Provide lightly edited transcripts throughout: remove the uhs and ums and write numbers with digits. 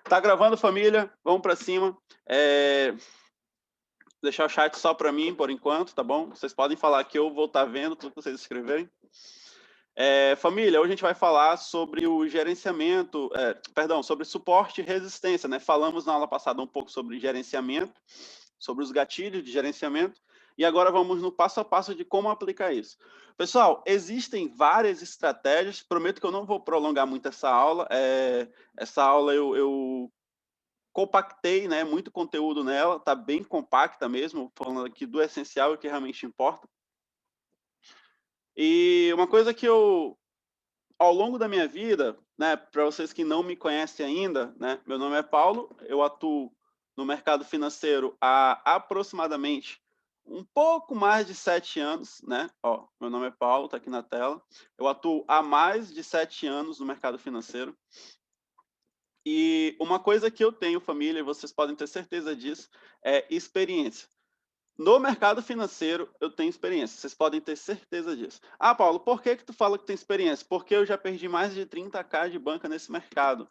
Tá gravando, família? Vamos para cima. Deixar o chat só para mim, por enquanto, tá bom? Vocês podem falar que eu vou estar vendo tudo que vocês escreverem. Família, hoje a gente vai falar sobre o gerenciamento, sobre suporte e resistência, né? Falamos na aula passada um pouco sobre gerenciamento, sobre os gatilhos de gerenciamento, e agora vamos no passo a passo de como aplicar isso. Pessoal, existem várias estratégias, prometo que eu não vou prolongar muito essa aula, essa aula eu compactei, né, muito conteúdo nela, está bem compacta mesmo, falando aqui do essencial e o que realmente importa. E uma coisa que eu, ao longo da minha vida, né, para vocês que não me conhecem ainda, né, meu nome é Paulo, eu atuo no mercado financeiro há aproximadamente um pouco mais de 7 anos, né? Ó, meu nome é Paulo, está aqui na tela. Eu atuo há mais de 7 anos no mercado financeiro. E uma coisa que eu tenho, família, e vocês podem ter certeza disso, é experiência. No mercado financeiro, eu tenho experiência. Vocês podem ter certeza disso. Ah, Paulo, por que tu fala que tem experiência? Porque eu já perdi mais de 30k de banca nesse mercado.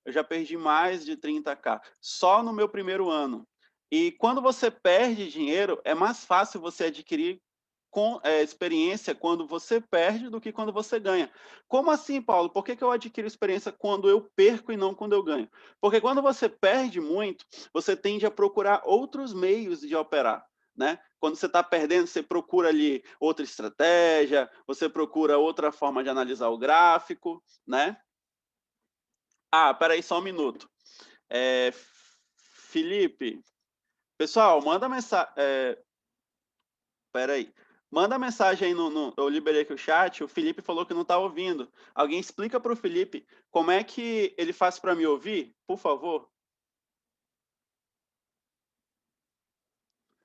Eu já perdi mais de 30k só no meu primeiro ano. E quando você perde dinheiro, é mais fácil você adquirir experiência quando você perde do que quando você ganha. Como assim, Paulo? Por que eu adquiro experiência quando eu perco e não quando eu ganho? Porque quando você perde muito, você tende a procurar outros meios de operar. Né? Quando você está perdendo, você procura ali outra estratégia, você procura outra forma de analisar o gráfico, né? Ah, peraí só um minuto. Felipe, pessoal, manda mensagem. Peraí. Manda mensagem aí eu liberei aqui o chat. O Felipe falou que não está ouvindo. Alguém explica para o Felipe como é que ele faz para me ouvir, por favor?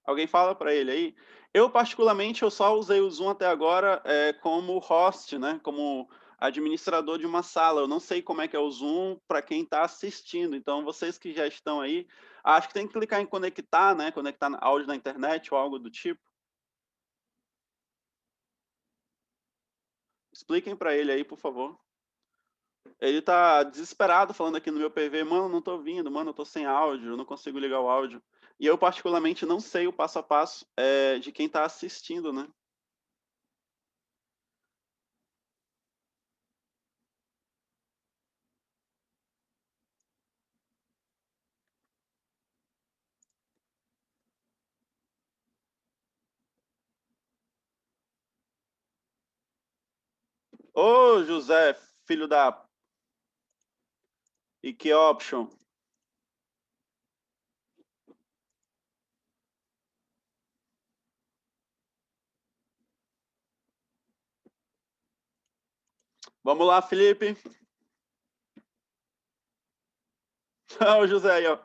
Alguém fala para ele aí? Eu, particularmente, eu só usei o Zoom até agora como host, né? Como administrador de uma sala. Eu não sei como é que é o Zoom para quem está assistindo. Então, vocês que já estão aí, acho que tem que clicar em conectar, né? Conectar áudio na internet ou algo do tipo. Expliquem para ele aí, por favor. Ele tá desesperado falando aqui no meu PV, mano, não tô ouvindo, mano, eu tô sem áudio, eu não consigo ligar o áudio. E eu, particularmente, não sei o passo a passo de quem tá assistindo, né? Ô, José, filho da... E que option? Vamos lá, Felipe. Ô, José aí, ó.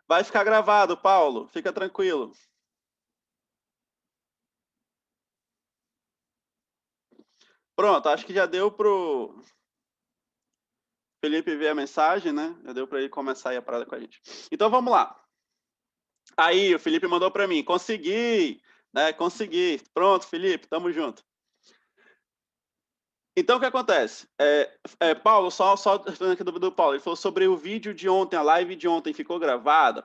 Vai ficar gravado, Paulo. Fica tranquilo. Pronto, acho que já deu pro Felipe ver a mensagem, né? Já deu para ele começar aí a parada com a gente. Então, vamos lá. Aí, o Felipe mandou para mim. Consegui, né? Consegui. Pronto, Felipe, tamo junto. Então, o que acontece? Paulo, só respondendo aqui do Paulo, ele falou sobre o vídeo de ontem, a live de ontem ficou gravada.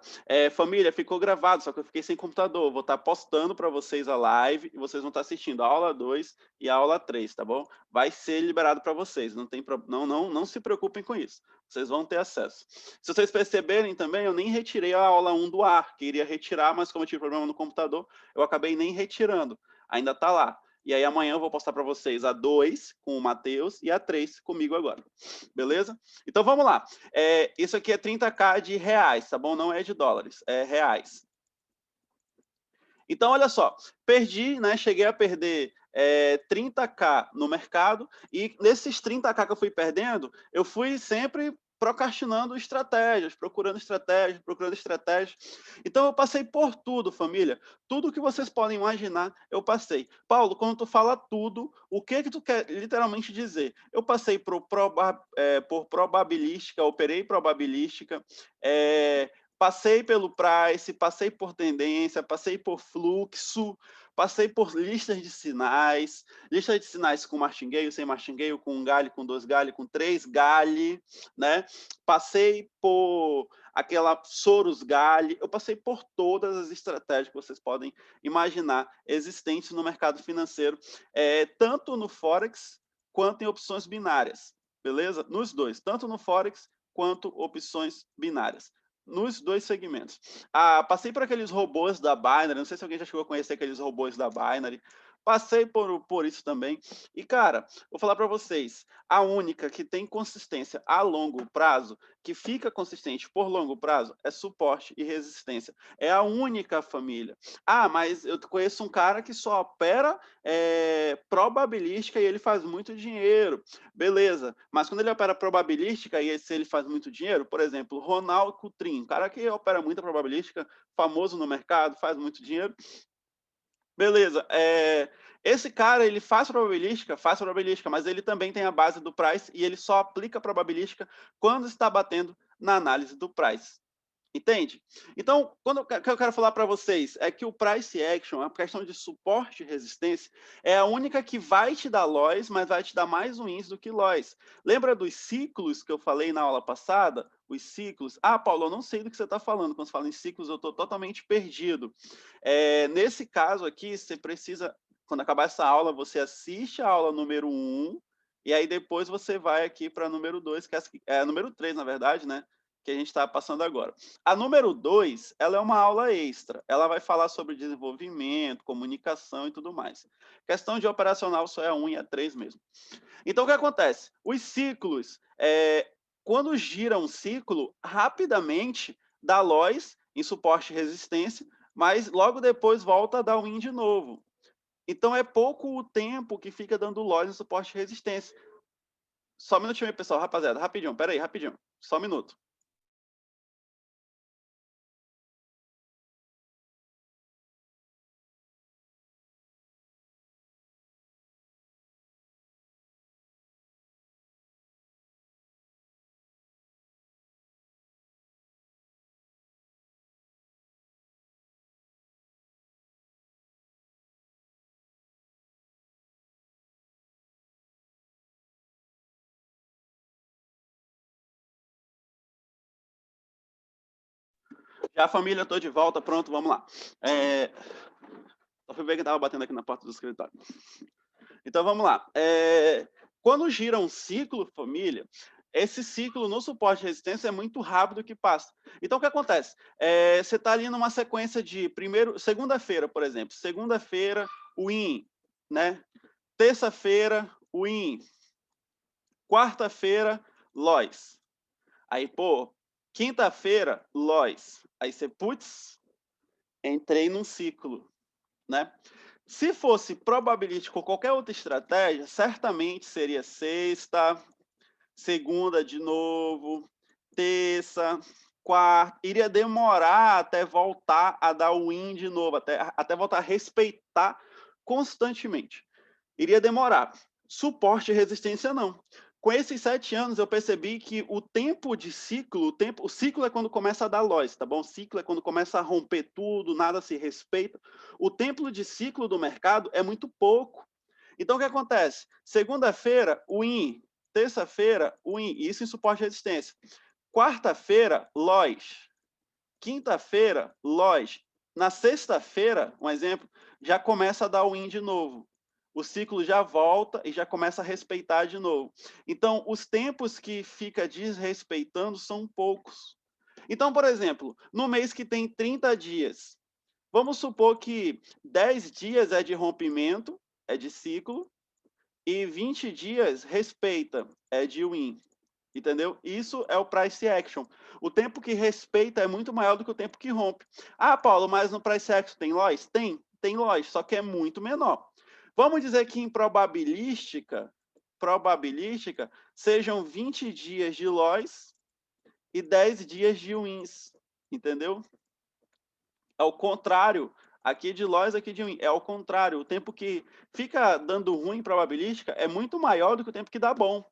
Família, ficou gravado, só que eu fiquei sem computador. Vou estar postando para vocês a live e vocês vão estar assistindo a aula 2 e a aula 3, tá bom? Vai ser liberado para vocês, não se preocupem com isso. Vocês vão ter acesso. Se vocês perceberem também, eu nem retirei a aula 1 do ar, que iria retirar, mas como eu tive problema no computador, eu acabei nem retirando. Ainda está lá. E aí amanhã eu vou postar para vocês a 2 com o Matheus e a 3 comigo agora. Beleza? Então vamos lá. Isso aqui é 30k de reais, tá bom? Não é de dólares, é reais. Então, olha só, perdi, né? Cheguei a perder 30k no mercado, e nesses 30k que eu fui perdendo, eu fui sempre procrastinando estratégias, procurando estratégias, procurando estratégias. Então, eu passei por tudo, família. Tudo que vocês podem imaginar, eu passei. Paulo, quando tu fala tudo, o que que tu quer literalmente dizer? Eu passei por probabilística, operei probabilística, passei pelo price, passei por tendência, passei por fluxo, passei por listas de sinais com martingale, sem martingale, com um galho, com 2 galhos, com 3 galhos, né? Passei por aquela Soros Galli, eu passei por todas as estratégias que vocês podem imaginar existentes no mercado financeiro, tanto no Forex quanto em opções binárias, beleza? Nos dois, tanto no Forex quanto opções binárias, nos dois segmentos. Passei por aqueles robôs da Binary, não sei se alguém já chegou a conhecer aqueles robôs da Binary, passei por isso também. E, cara, vou falar para vocês, a única que tem consistência a longo prazo, que fica consistente por longo prazo, é suporte e resistência. É a única família. Mas eu conheço um cara que só opera probabilística e ele faz muito dinheiro. Beleza, mas quando ele opera probabilística e se ele faz muito dinheiro, por exemplo, Ronald Coutrin, um cara que opera muita probabilística, famoso no mercado, faz muito dinheiro. Beleza, esse cara, ele faz probabilística, mas ele também tem a base do price e ele só aplica probabilística quando está batendo na análise do price. Entende? Então, o que eu quero falar para vocês é que o price action, a questão de suporte e resistência, é a única que vai te dar loss, mas vai te dar mais wins do que loss. Lembra dos ciclos que eu falei na aula passada? Os ciclos. Paulo, eu não sei do que você está falando. Quando você fala em ciclos, eu estou totalmente perdido. Nesse caso aqui, você precisa, quando acabar essa aula, você assiste a aula número 1, e aí depois você vai aqui para a número 2, que é a número 3, na verdade, né? Que a gente está passando agora. A número 2, ela é uma aula extra. Ela vai falar sobre desenvolvimento, comunicação e tudo mais. Questão de operacional só é a 1 e a 3 mesmo. Então, o que acontece? Os ciclos, quando gira um ciclo, rapidamente dá loss em suporte e resistência, mas logo depois volta a dar win de novo. Então, é pouco o tempo que fica dando loss em suporte e resistência. Só um minutinho aí, pessoal, rapaziada. Rapidinho, peraí, rapidinho. Só um minuto. Já, família, estou de volta, pronto, vamos lá. Só fui ver que estava batendo aqui na porta do escritório. Então, vamos lá. Quando gira um ciclo, família, esse ciclo no suporte de resistência é muito rápido que passa. Então, o que acontece? Você está ali numa sequência de segunda-feira, por exemplo. Segunda-feira, win, né? Terça-feira, win. Quarta-feira, loss. Aí, quinta-feira, loss. Aí você, putz, entrei num ciclo, né? Se fosse probabilístico ou qualquer outra estratégia, certamente seria sexta, segunda de novo, terça, quarta. Iria demorar até voltar a dar o win de novo, até voltar a respeitar constantemente. Iria demorar. Suporte e resistência, não. Com esses 7 anos, eu percebi que o tempo de ciclo, o ciclo é quando começa a dar loss, tá bom? O ciclo é quando começa a romper tudo, nada se respeita. O tempo de ciclo do mercado é muito pouco. Então, o que acontece? Segunda-feira, win. Terça-feira, win. Isso em suporte e resistência. Quarta-feira, loss. Quinta-feira, loss. Na sexta-feira, um exemplo, já começa a dar win de novo. O ciclo já volta e já começa a respeitar de novo. Então, os tempos que fica desrespeitando são poucos. Então, por exemplo, no mês que tem 30 dias, vamos supor que 10 dias é de rompimento, é de ciclo, e 20 dias respeita, é de win. Entendeu? Isso é o price action. O tempo que respeita é muito maior do que o tempo que rompe. Paulo, mas no price action tem loss? Tem loss, só que é muito menor. Vamos dizer que em probabilística sejam 20 dias de loss e 10 dias de wins, entendeu? É o contrário, aqui de loss, aqui de win, é o contrário. O tempo que fica dando ruim em probabilística é muito maior do que o tempo que dá bom.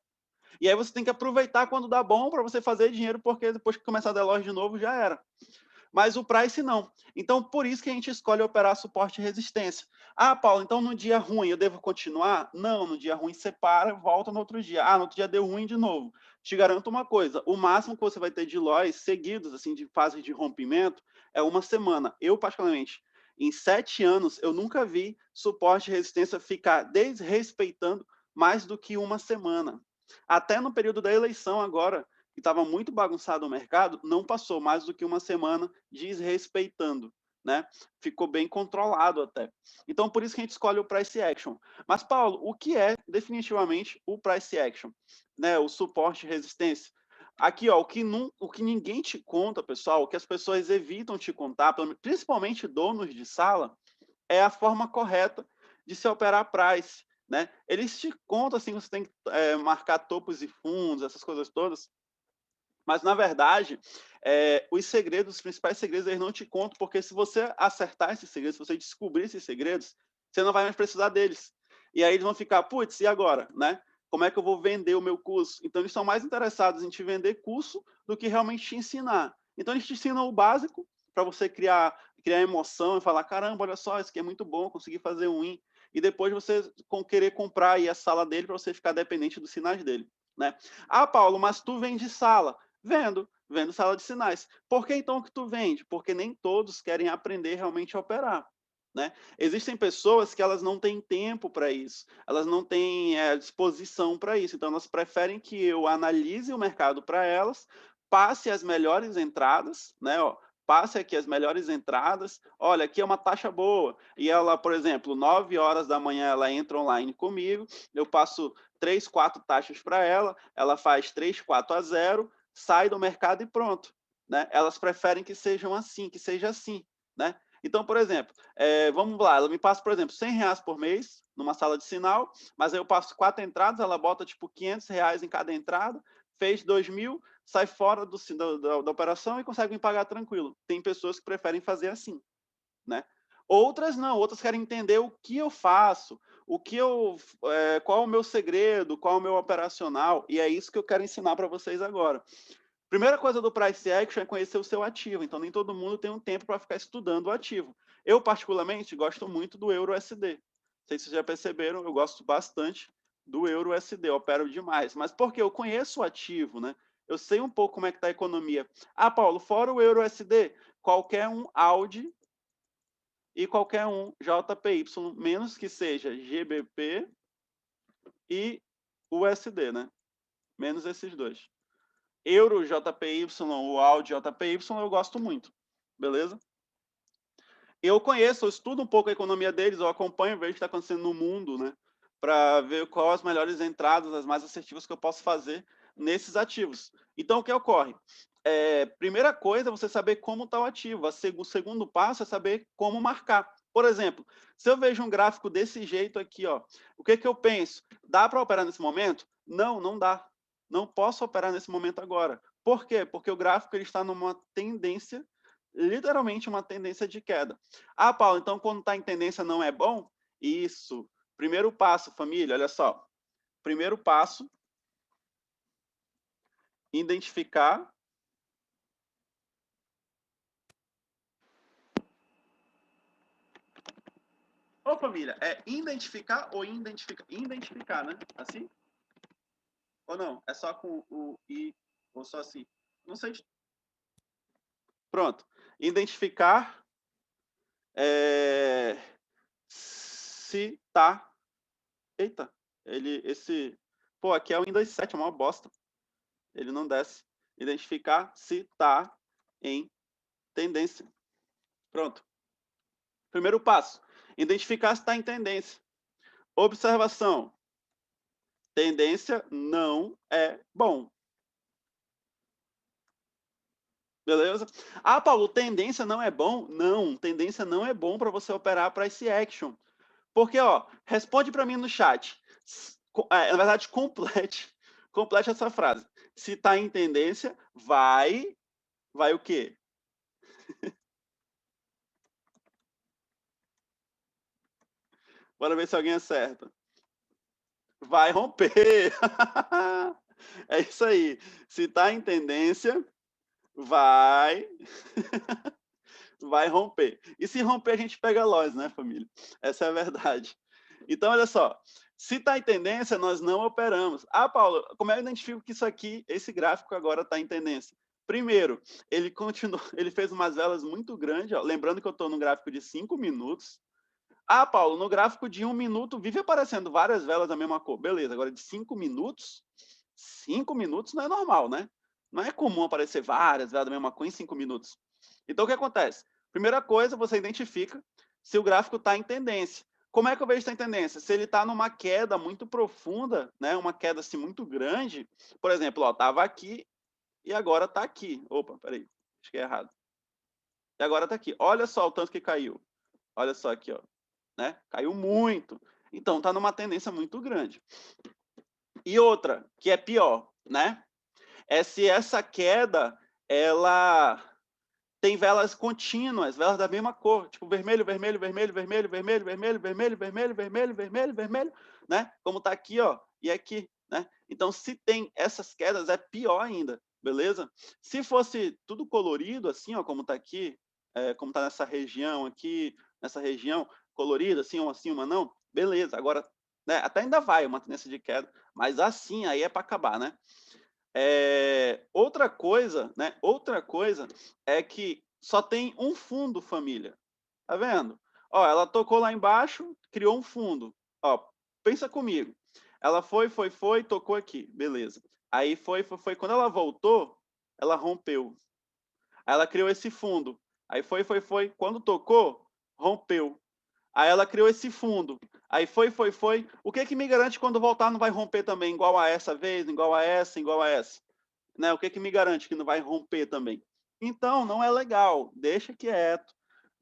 E aí você tem que aproveitar quando dá bom para você fazer dinheiro, porque depois que começar a dar loss de novo, já era. mas o price não. Então, por isso que a gente escolhe operar suporte e resistência. Ah, Paulo, então no dia ruim eu devo continuar? Não, no dia ruim você para, volta no outro dia. Ah, no outro dia deu ruim de novo. Te garanto uma coisa, o máximo que você vai ter de loss seguidos, assim, de fases de rompimento, é uma semana. Eu, particularmente, em 7 anos, eu nunca vi suporte e resistência ficar desrespeitando mais do que uma semana. Até no período da eleição agora, que estava muito bagunçado o mercado, não passou mais do que uma semana desrespeitando, né? Ficou bem controlado até. Então, por isso que a gente escolhe o price action. Mas, Paulo, o que é definitivamente o price action? Né? O suporte e resistência. Aqui, ó, o que ninguém te conta, pessoal, o que as pessoas evitam te contar, principalmente donos de sala, é a forma correta de se operar price, né? Eles te contam assim, você tem que marcar topos e fundos, essas coisas todas, mas, na verdade, os principais segredos, eles não te contam, porque se você acertar esses segredos, se você descobrir esses segredos, você não vai mais precisar deles. E aí eles vão ficar, putz, e agora, né? Como é que eu vou vender o meu curso? Então, eles são mais interessados em te vender curso do que realmente te ensinar. Então, eles te ensinam o básico para você criar emoção e falar, caramba, olha só, isso aqui é muito bom, consegui fazer um win. E depois você querer comprar aí a sala dele para você ficar dependente dos sinais dele, né? Ah, Paulo, mas tu vende sala. Vendo sala de sinais. Por que então que tu vende? Porque nem todos querem aprender realmente a operar, né? Existem pessoas que elas não têm tempo para isso, elas não têm disposição para isso, então elas preferem que eu analise o mercado para elas, passe as melhores entradas, né? Ó, passe aqui as melhores entradas, olha, aqui é uma taxa boa, e ela, por exemplo, 9 horas da manhã ela entra online comigo, eu passo 3, 4 taxas para ela, ela faz 3, 4 a 0, sai do mercado e pronto, né? Elas preferem que sejam assim, que seja assim, né? Então, por exemplo, vamos lá, ela me passa, por exemplo, R$100 por mês numa sala de sinal, mas aí eu passo 4 entradas, ela bota tipo R$500 em cada entrada, fez 2.000, sai fora da operação e consegue me pagar tranquilo. Tem pessoas que preferem fazer assim, né? Outras não, outras querem entender o que eu faço, qual é o meu segredo, qual é o meu operacional, e é isso que eu quero ensinar para vocês agora. Primeira coisa do price action é conhecer o seu ativo, então nem todo mundo tem um tempo para ficar estudando o ativo. Eu, particularmente, gosto muito do EURUSD. Não sei se vocês já perceberam, eu gosto bastante do EURUSD, eu opero demais. Mas porque eu conheço o ativo, né? Eu sei um pouco como é que está a economia. Ah, Paulo, fora o EURUSD, qualquer um Audi e qualquer um JPY, menos que seja GBP e USD, né? Menos esses dois. Euro JPY, o Audi JPY, eu gosto muito, beleza? Eu estudo um pouco a economia deles, eu acompanho, vejo o que está acontecendo no mundo, né? Para ver quais as melhores entradas, as mais assertivas que eu posso fazer nesses ativos. Então, o que ocorre? Primeira coisa é você saber como está o ativo. O segundo passo é saber como marcar. Por exemplo, se eu vejo um gráfico desse jeito aqui, ó, o que eu penso? Dá para operar nesse momento? Não, não dá. Não posso operar nesse momento agora. Por quê? Porque o gráfico ele está numa tendência, literalmente uma tendência de queda. Ah, Paulo, então quando está em tendência não é bom? Isso. Primeiro passo, família, olha só. Primeiro passo, identificar. Ô, família, é identificar ou identificar? Identificar, né? Assim? Ou não? É só com o I ou só assim? Não sei. Pronto. Identificar se tá. Eita, esse. Pô, aqui é o Windows 7, é uma bosta. Ele não desce. Identificar se tá em tendência. Pronto. Primeiro passo. Identificar se está em tendência. Observação. Tendência não é bom. Beleza? Ah, Paulo, tendência não é bom? Não, tendência não é bom para você operar price action. Porque, ó, responde para mim no chat. Na verdade, complete essa frase. Se está em tendência, vai o quê? Bora ver se alguém acerta. Vai romper. É isso aí. Se está em tendência, vai vai romper. E se romper, a gente pega loss, né, família? Essa é a verdade. Então, olha só, se está em tendência, nós não operamos. Ah, Paulo, como eu identifico que isso aqui, esse gráfico agora está em tendência? Primeiro, ele continuou, ele fez umas velas muito grandes, ó, lembrando que eu estou no gráfico de 5 minutos. Ah, Paulo, no gráfico de 1 minuto vive aparecendo várias velas da mesma cor. Beleza, agora de 5 minutos não é normal, né? Não é comum aparecer várias velas da mesma cor em 5 minutos. Então, o que acontece? Primeira coisa, você identifica se o gráfico está em tendência. Como é que eu vejo que está em tendência? Se ele está numa queda muito profunda, né? Uma queda assim muito grande, por exemplo, ó, estava aqui e agora está aqui. Opa, peraí, acho que é errado. E agora está aqui. Olha só o tanto que caiu. Olha só aqui, ó, né? Caiu muito. Então, está numa tendência muito grande. E outra, que é pior, né? É se essa queda, ela tem velas contínuas, velas da mesma cor, tipo vermelho, vermelho, vermelho, vermelho, vermelho, vermelho, vermelho, vermelho, vermelho, vermelho, vermelho, né? Como tá aqui, ó, e aqui, né? Então, se tem essas quedas, é pior ainda, beleza? Se fosse tudo colorido, assim, ó, como tá aqui, como tá nessa região aqui, nessa região colorida, assim, uma não, beleza. Agora, né? Até ainda vai uma tendência de queda, mas assim aí é para acabar, né? Outra coisa, né? Outra coisa é que só tem um fundo, família. Tá vendo? Ó, ela tocou lá embaixo, criou um fundo. Ó, pensa comigo. Ela foi, tocou aqui, beleza. Aí foi. Quando ela voltou, ela rompeu. Aí ela criou esse fundo. Aí foi. Quando tocou, rompeu. Aí ela criou esse fundo. Aí foi. O que me garante que quando voltar não vai romper também, igual a essa vez, igual a essa, igual a essa? Né? O que me garante que não vai romper também? Então, não é legal. Deixa quieto.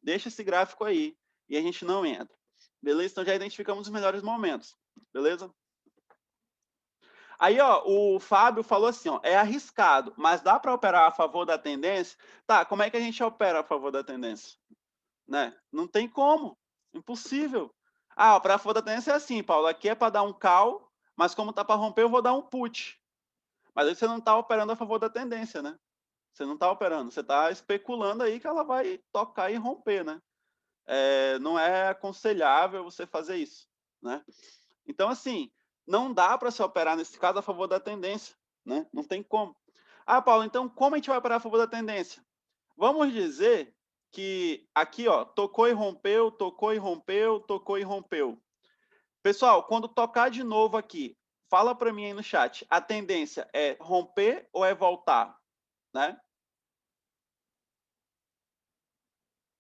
Deixa esse gráfico aí. E a gente não entra. Beleza? Então, já identificamos os melhores momentos. Beleza? Aí, ó, o Fábio falou assim, ó, é arriscado, mas dá para operar a favor da tendência? Tá, como é que a gente opera a favor da tendência? Né? Não tem como. Impossível. Ah, para a favor da tendência é assim, Paulo. Aqui é para dar um call, mas como tá para romper, eu vou dar um put. Mas aí você não está operando a favor da tendência, né? Você não está operando, você está especulando aí que ela vai tocar e romper, né? Não é aconselhável você fazer isso, né? Então, assim, não dá para se operar nesse caso a favor da tendência, né? Não tem como. Ah, Paulo, então como a gente vai operar a favor da tendência? Vamos dizer que aqui, ó, tocou e rompeu, tocou e rompeu, tocou e rompeu. Pessoal, quando tocar de novo aqui, fala para mim aí no chat, a tendência é romper ou é voltar, né?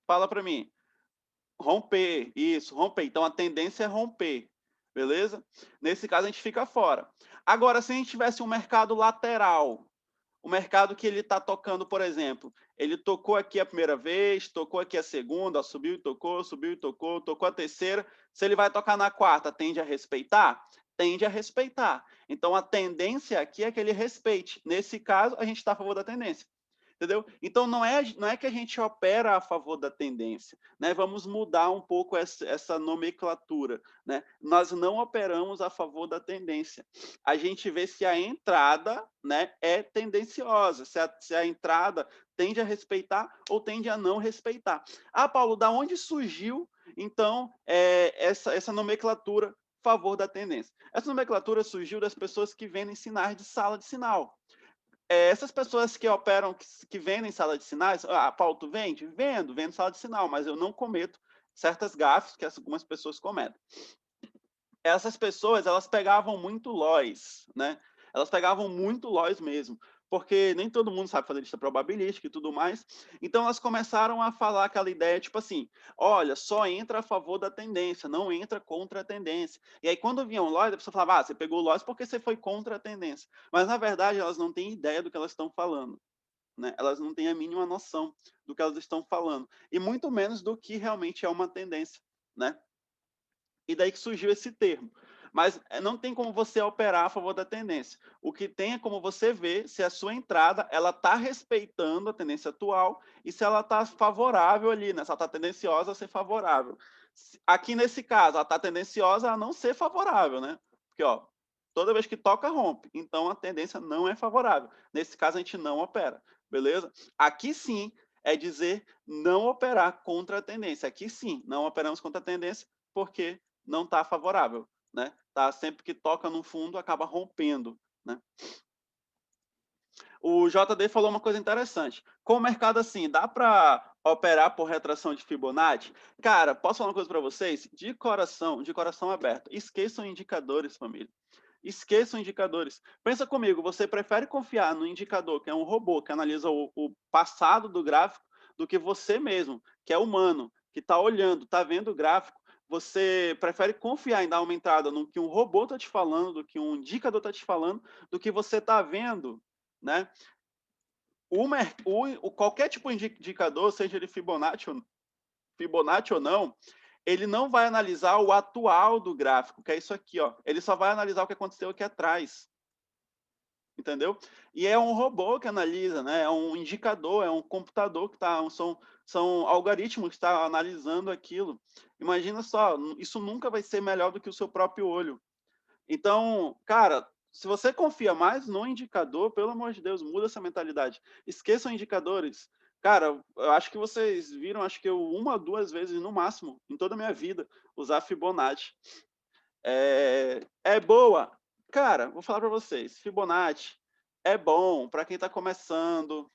Fala para mim. Romper, isso, romper. Então, a tendência é romper, beleza? Nesse caso, a gente fica fora. Agora, se a gente tivesse um mercado lateral, o mercado que ele está tocando, por exemplo, ele tocou aqui a primeira vez, tocou aqui a segunda, subiu e tocou, tocou a terceira. Se ele vai tocar na quarta, tende a respeitar? Tende a respeitar. Então, a tendência aqui é que ele respeite. Nesse caso, a gente está a favor da tendência. Entendeu? Então, não é que a gente opera a favor da tendência, né? Vamos mudar um pouco essa nomenclatura, né? Nós não operamos a favor da tendência. A gente vê se a entrada, né, é tendenciosa, se a entrada tende a respeitar ou tende a não respeitar. Ah, Paulo, da onde surgiu, então, essa nomenclatura a favor da tendência? Essa nomenclatura surgiu das pessoas que vendem sinais de sala de sinal. Essas pessoas que operam, que vendem sala de sinais, Paulo, tu vende? Vendo sala de sinal, mas eu não cometo certas gafes que algumas pessoas cometem. Essas pessoas, elas pegavam muito loss, né? Elas pegavam muito loss mesmo, porque nem todo mundo sabe fazer lista probabilística e tudo mais. Então, elas começaram a falar aquela ideia, tipo assim, olha, só entra a favor da tendência, não entra contra a tendência. E aí, quando vinha um loss, a pessoa falava, você pegou o loss porque você foi contra a tendência. Mas, na verdade, elas não têm ideia do que elas estão falando. Né? Elas não têm a mínima noção do que elas estão falando. E muito menos do que realmente é uma tendência, né? E daí que surgiu esse termo. Mas não tem como você operar a favor da tendência. O que tem é como você ver se a sua entrada ela está respeitando a tendência atual e se ela está favorável ali, né? Se ela está tendenciosa a ser favorável. Aqui nesse caso, ela está tendenciosa a não ser favorável, né? Porque, ó, toda vez que toca, rompe. Então, a tendência não é favorável. Nesse caso, a gente não opera, beleza? Aqui sim, é dizer não operar contra a tendência. Aqui sim, não operamos contra a tendência porque não está favorável, né? Tá, sempre que toca no fundo, acaba rompendo, né? O JD falou uma coisa interessante. Com o mercado assim, dá para operar por retração de Fibonacci? Cara, posso falar uma coisa para vocês? De coração aberto. Esqueçam indicadores, família. Esqueçam indicadores. Pensa comigo, você prefere confiar no indicador, que é um robô que analisa o passado do gráfico, do que você mesmo, que é humano, que está olhando, está vendo o gráfico. Você prefere confiar em dar uma entrada no que um robô está te falando, do que um indicador está te falando, do que você está vendo, né? Qualquer tipo de indicador, seja ele Fibonacci ou não, ele não vai analisar o atual do gráfico, que é isso aqui, ó. Ele só vai analisar o que aconteceu aqui atrás. Entendeu? E é um robô que analisa, né? É um indicador, é um computador que está, são algoritmos que estão analisando aquilo. Imagina só, isso nunca vai ser melhor do que o seu próprio olho. Então, cara, se você confia mais no indicador, pelo amor de Deus, muda essa mentalidade. Esqueçam indicadores. Cara, eu acho que vocês viram, acho que eu uma ou duas vezes no máximo, em toda a minha vida, usar Fibonacci. É boa? Cara, vou falar para vocês, Fibonacci é bom para quem está começando,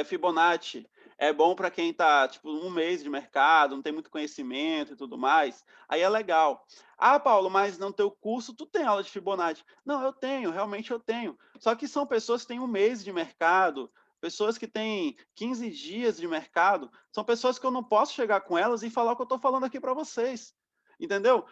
Fibonacci é bom para quem está, tipo, um mês de mercado, não tem muito conhecimento e tudo mais, aí é legal. Ah, Paulo, mas no teu curso tu tem aula de Fibonacci. Não, eu tenho, realmente eu tenho. Só que são pessoas que têm um mês de mercado, pessoas que têm 15 dias de mercado, são pessoas que eu não posso chegar com elas e falar o que eu estou falando aqui para vocês. Entendeu?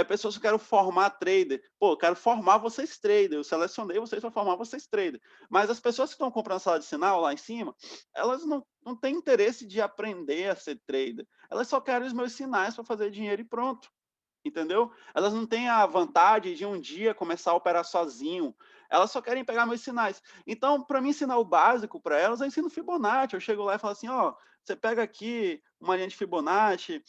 Pessoas que eu quero formar trader. Pô, eu quero formar vocês trader. Eu selecionei vocês para formar vocês trader. Mas as pessoas que estão comprando sala de sinal lá em cima, elas não têm interesse de aprender a ser trader. Elas só querem os meus sinais para fazer dinheiro e pronto. Entendeu? Elas não têm a vantagem de um dia começar a operar sozinho. Elas só querem pegar meus sinais. Então, para mim ensinar o básico para elas, eu ensino Fibonacci. Eu chego lá e falo assim, ó, você pega aqui uma linha de Fibonacci,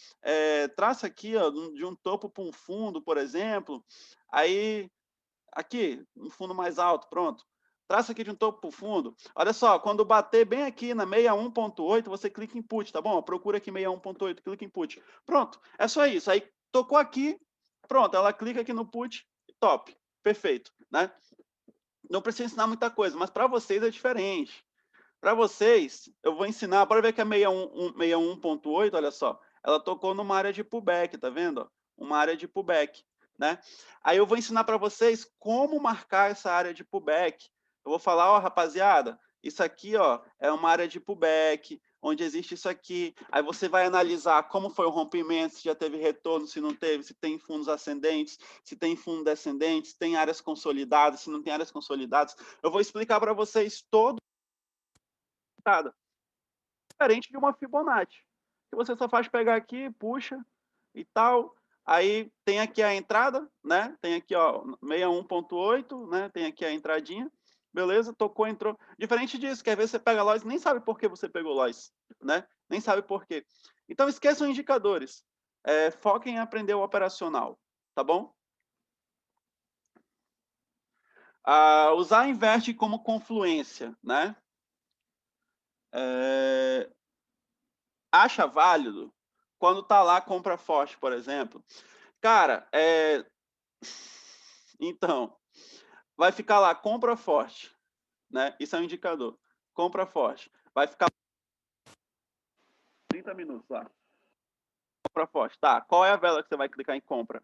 traça aqui ó, de um topo para um fundo, por exemplo. Aí, aqui, um fundo mais alto, pronto. Traça aqui de um topo para o fundo. Olha só, quando bater bem aqui na 61.8, você clica em put, tá bom? Procura aqui 61.8, clica em put. Pronto, é só isso. Aí tocou aqui, pronto, ela clica aqui no put, top, perfeito, né? Não precisa ensinar muita coisa, mas para vocês é diferente. Para vocês, eu vou ensinar, pode ver que a 61.8, olha só, ela tocou numa área de pullback, tá vendo? Uma área de pullback, né? Aí eu vou ensinar para vocês como marcar essa área de pullback. Eu vou falar, ó, rapaziada, isso aqui, ó, é uma área de pullback, onde existe isso aqui. Aí você vai analisar como foi o rompimento, se já teve retorno, se não teve, se tem fundos ascendentes, se tem fundos descendentes, se tem áreas consolidadas, se não tem áreas consolidadas. Eu vou explicar para vocês todo diferente de uma Fibonacci, que você só faz pegar aqui, puxa e tal. Aí tem aqui a entrada, né? Tem aqui, ó, 61.8, né? Tem aqui a entradinha. Beleza, tocou, entrou. Diferente disso, quer ver você pega loss, nem sabe por que você pegou loss, né? Nem sabe por quê. Então esqueçam indicadores. Foquem em aprender o operacional, tá bom? Usar inverte como confluência, né? Acha válido quando tá lá compra forte, por exemplo. Cara, então, vai ficar lá compra forte, né? Isso é um indicador. Compra forte. Vai ficar 30 minutos lá. Compra forte. Tá, qual é a vela que você vai clicar em compra?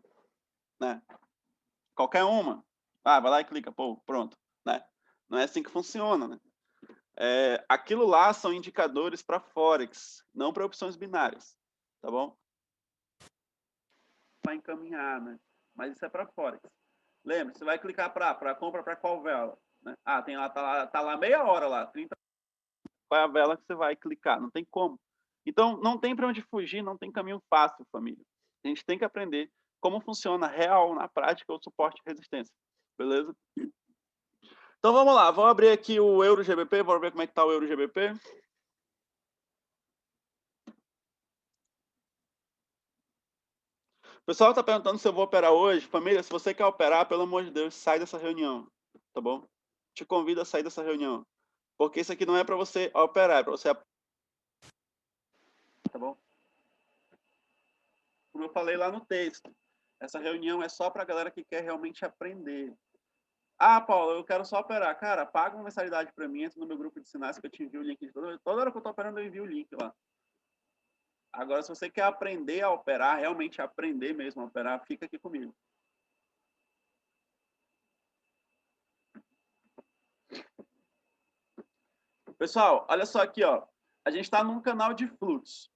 Né? Qualquer uma. Vai lá e clica, pô, pronto, né? Não é assim que funciona, né? Aquilo lá são indicadores para Forex, não para opções binárias, tá bom? Vai encaminhar, né? Mas isso é para Forex. Lembra, você vai clicar para compra para qual vela? Né? Tem lá, tá lá meia hora lá, 30. Qual é a vela que você vai clicar? Não tem como. Então, não tem para onde fugir, não tem caminho fácil, família. A gente tem que aprender como funciona real, na prática, o suporte e resistência. Beleza? Então, vamos lá. Vou abrir aqui o Euro GBP, vamos ver como é que está o Euro GBP. O pessoal está perguntando se eu vou operar hoje. Família, se você quer operar, pelo amor de Deus, sai dessa reunião, tá bom? Te convido a sair dessa reunião. Porque isso aqui não é para você operar, é para você tá bom? Como eu falei lá no texto, essa reunião é só para a galera que quer realmente aprender. Ah, Paulo, eu quero só operar. Cara, paga uma mensalidade para mim, entra no meu grupo de sinais que eu te envio o link. Toda hora que eu estou operando, eu envio o link lá. Agora, se você quer aprender a operar, realmente aprender mesmo a operar, fica aqui comigo. Pessoal, olha só aqui, ó. A gente está num canal de fluxo,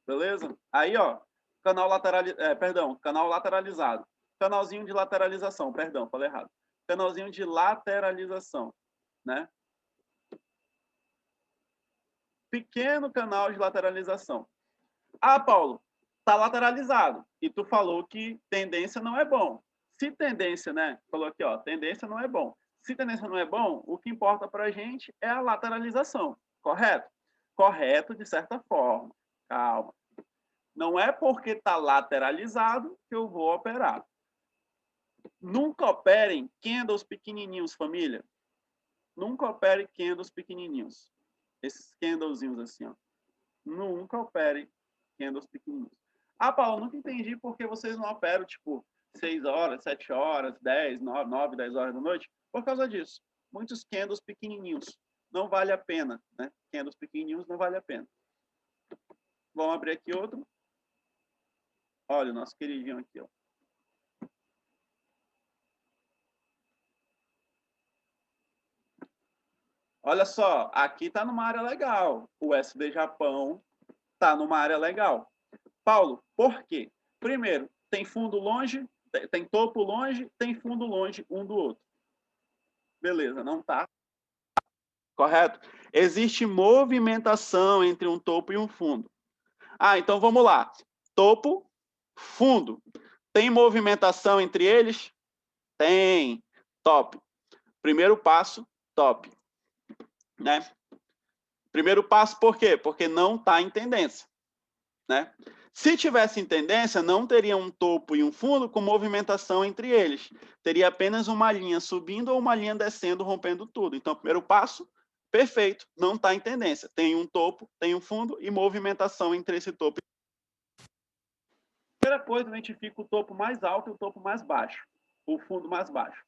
beleza? Aí, ó, canal lateralizado. Canalzinho de lateralização, perdão, falei errado. Canalzinho de lateralização, né? Pequeno canal de lateralização. Ah, Paulo, tá lateralizado. E tu falou que tendência não é bom. Se tendência, né? Falou aqui, ó, tendência não é bom. Se tendência não é bom, o que importa para a gente é a lateralização, correto? Correto, de certa forma. Calma. Não é porque está lateralizado que eu vou operar. Nunca operem candles pequenininhos, família. Nunca opere candles pequenininhos. Esses candlezinhos assim, ó. Nunca opere candles pequenininhos. Ah, Paulo, nunca entendi por que vocês não operam, tipo, 6 horas, 7 horas, 10, 9, 10 horas da noite. Por causa disso. Muitos candles pequenininhos. Não vale a pena, né? Candles pequenininhos não vale a pena. Vamos abrir aqui outro. Olha o nosso queridinho aqui, ó. Olha só, aqui está numa área legal. O SB Japão está numa área legal. Paulo, por quê? Primeiro, tem fundo longe, tem topo longe, tem fundo longe um do outro. Beleza, não tá? Correto? Existe movimentação entre um topo e um fundo. Ah, então vamos lá. Topo, fundo. Tem movimentação entre eles? Tem. Top. Primeiro passo, top. Né? Primeiro passo, por quê? Porque não está em tendência. Né? Se tivesse em tendência, não teria um topo e um fundo com movimentação entre eles. Teria apenas uma linha subindo ou uma linha descendo, rompendo tudo. Então, primeiro passo, perfeito, não está em tendência. Tem um topo, tem um fundo e movimentação entre esse topo. Primeira coisa, identifico o topo mais alto e o topo mais baixo, o fundo mais baixo.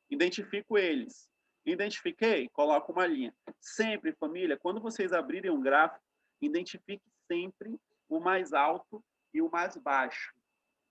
Identifico eles. Identifiquei? Coloco uma linha. Sempre, família, quando vocês abrirem um gráfico, identifique sempre o mais alto e o mais baixo.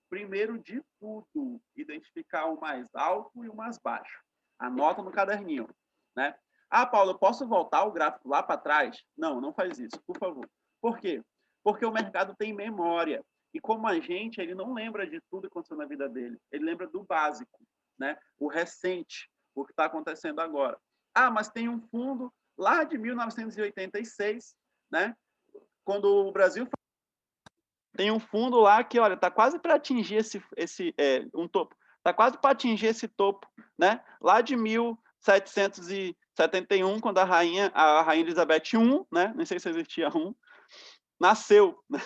Primeiro de tudo, identificar o mais alto e o mais baixo. Anota no caderninho, né? Ah, Paulo, eu posso voltar o gráfico lá para trás? Não, não faz isso, por favor. Por quê? Porque o mercado tem memória. E como a gente, ele não lembra de tudo que aconteceu na vida dele. Ele lembra do básico, né? O recente, o que está acontecendo agora. Ah, mas tem um fundo lá de 1986, né? Quando o Brasil tem um fundo lá que, olha, está quase para atingir um topo. Está quase para atingir esse topo, né? Lá de 1771, quando a rainha Elizabeth I, né? Nem sei se existia nasceu. Né?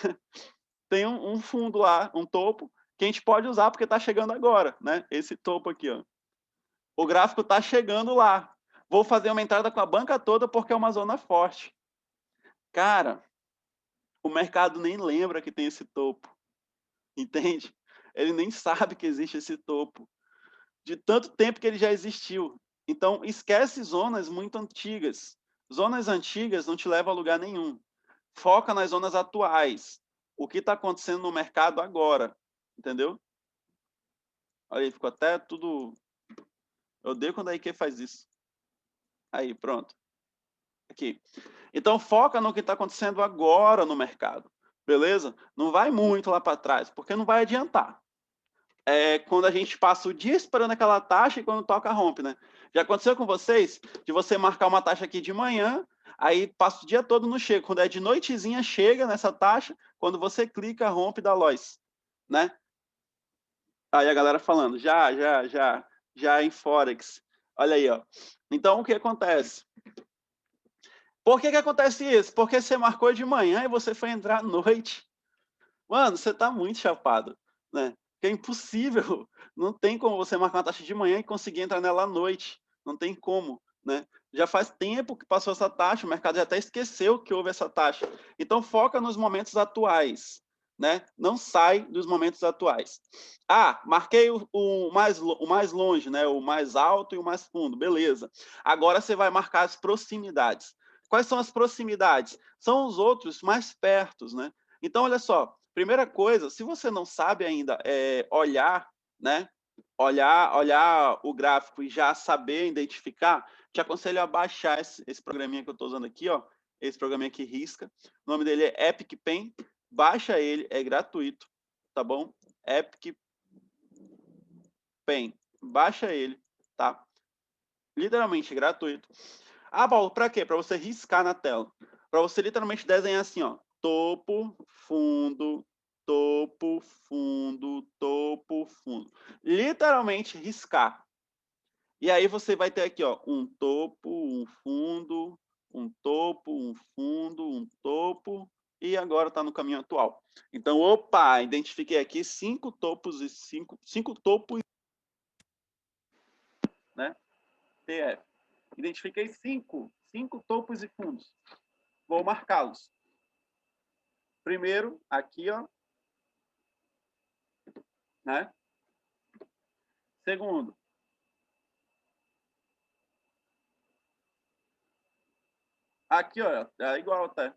Tem um fundo lá, um topo, que a gente pode usar porque está chegando agora, né? Esse topo aqui, ó. O gráfico está chegando lá. Vou fazer uma entrada com a banca toda porque é uma zona forte. Cara, o mercado nem lembra que tem esse topo. Entende? Ele nem sabe que existe esse topo. De tanto tempo que ele já existiu. Então, esquece zonas muito antigas. Zonas antigas não te levam a lugar nenhum. Foca nas zonas atuais. O que está acontecendo no mercado agora. Entendeu? Olha aí, ficou até tudo... Eu odeio quando a IQ faz isso. Aí, pronto. Aqui. Então, foca no que está acontecendo agora no mercado. Beleza? Não vai muito lá para trás, porque não vai adiantar. Quando a gente passa o dia esperando aquela taxa e quando toca, rompe, né? Já aconteceu com vocês? De você marcar uma taxa aqui de manhã, aí passa o dia todo no chega. Quando é de noitezinha, chega nessa taxa, quando você clica, rompe da Lois, né? Aí a galera falando, já em Forex. Olha aí, ó. Então, o que acontece? Por que acontece isso? Porque você marcou de manhã e você foi entrar à noite. Mano, você tá muito chapado, né? Que é impossível. Não tem como você marcar uma taxa de manhã e conseguir entrar nela à noite. Não tem como, né? Já faz tempo que passou essa taxa, o mercado já até esqueceu que houve essa taxa. Então, foca nos momentos atuais, né? Não sai dos momentos atuais. Ah, marquei o mais longe, né? O mais alto e o mais fundo, beleza. Agora você vai marcar as proximidades. Quais são as proximidades? São os outros mais pertos, né? Então, olha só, primeira coisa, se você não sabe ainda olhar, né? Olhar o gráfico e já saber identificar, te aconselho a baixar esse programinha que eu estou usando aqui, ó, esse programinha aqui Risca. O nome dele é Epic Pen. Baixa ele, é gratuito, tá bom? Epic Pen. Baixa ele, tá? Literalmente gratuito. Ah, Paulo, para quê? Para você riscar na tela. Para você literalmente desenhar assim, ó, topo, fundo, topo, fundo, topo, fundo. Literalmente riscar. E aí você vai ter aqui, ó, um topo, um fundo, um topo, um fundo, um topo, e agora está no caminho atual. Então, opa, identifiquei aqui 5 topos e 5 topos, né? TF. Identifiquei 5 topos e fundos. Vou marcá-los. Primeiro, aqui, ó, né? Segundo, aqui, ó, é igual até.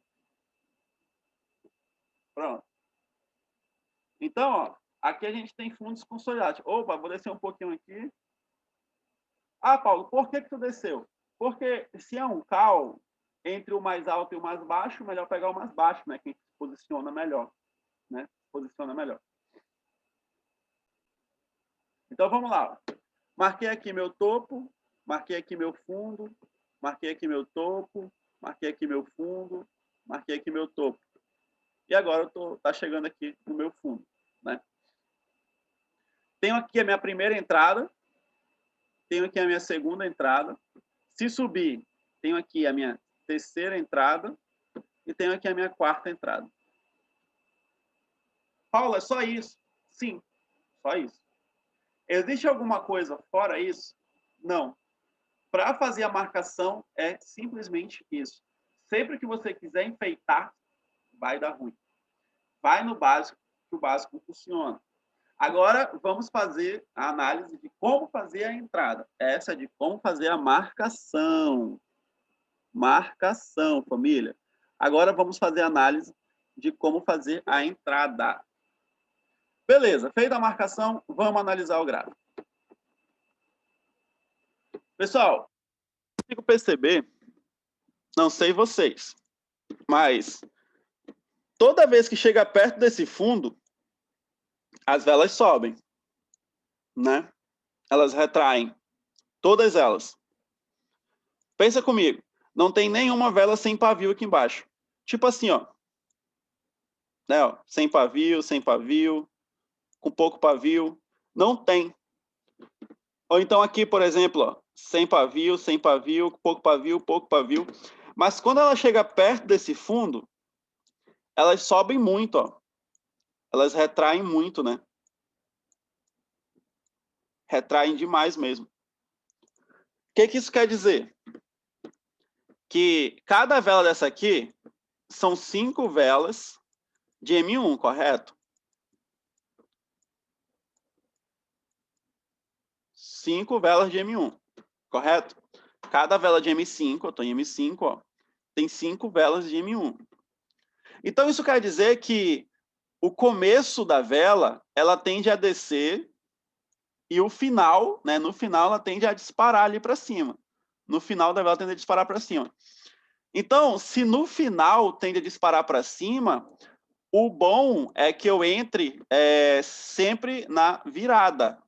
Pronto. Então, ó, aqui a gente tem fundos consolidados. Opa, vou descer um pouquinho aqui. Ah, Paulo, por que tu desceu? Porque se é um call entre o mais alto e o mais baixo, melhor pegar o mais baixo, né? Quem se posiciona melhor, né? Posiciona melhor. Então, vamos lá. Marquei aqui meu topo, marquei aqui meu fundo, marquei aqui meu topo, marquei aqui meu fundo, marquei aqui meu topo. E agora tá chegando aqui no meu fundo, né? Tenho aqui a minha primeira entrada, tenho aqui a minha segunda entrada. Se subir, tenho aqui a minha terceira entrada e tenho aqui a minha quarta entrada. Paulo, é só isso? Sim, só isso. Existe alguma coisa fora isso? Não. Para fazer a marcação é simplesmente isso. Sempre que você quiser enfeitar, vai dar ruim. Vai no básico, que o básico funciona. Agora, vamos fazer a análise de como fazer a entrada. Essa é de como fazer a marcação. Marcação, família. Agora, vamos fazer a análise de como fazer a entrada. Beleza, feita a marcação, vamos analisar o gráfico. Pessoal, consigo perceber, não sei vocês, mas toda vez que chega perto desse fundo, as velas sobem, né? Elas retraem, todas elas. Pensa comigo, não tem nenhuma vela sem pavio aqui embaixo. Tipo assim, ó. Né, ó, sem pavio, com pouco pavio. Não tem. Ou então aqui, por exemplo, ó, sem pavio, pouco pavio, pouco pavio. Mas quando ela chega perto desse fundo, elas sobem muito, ó. Elas retraem muito, né? Retraem demais mesmo. O que isso quer dizer? Que cada vela dessa aqui são 5 velas de M1, correto? 5 velas de M1, correto? Cada vela de M5, eu estou em M5, ó, tem 5 velas de M1. Então, isso quer dizer que o começo da vela, ela tende a descer e o final, né, no final, ela tende a disparar ali para cima. No final da vela, tende a disparar para cima. Então, se no final tende a disparar para cima, o bom é que eu entre sempre na virada,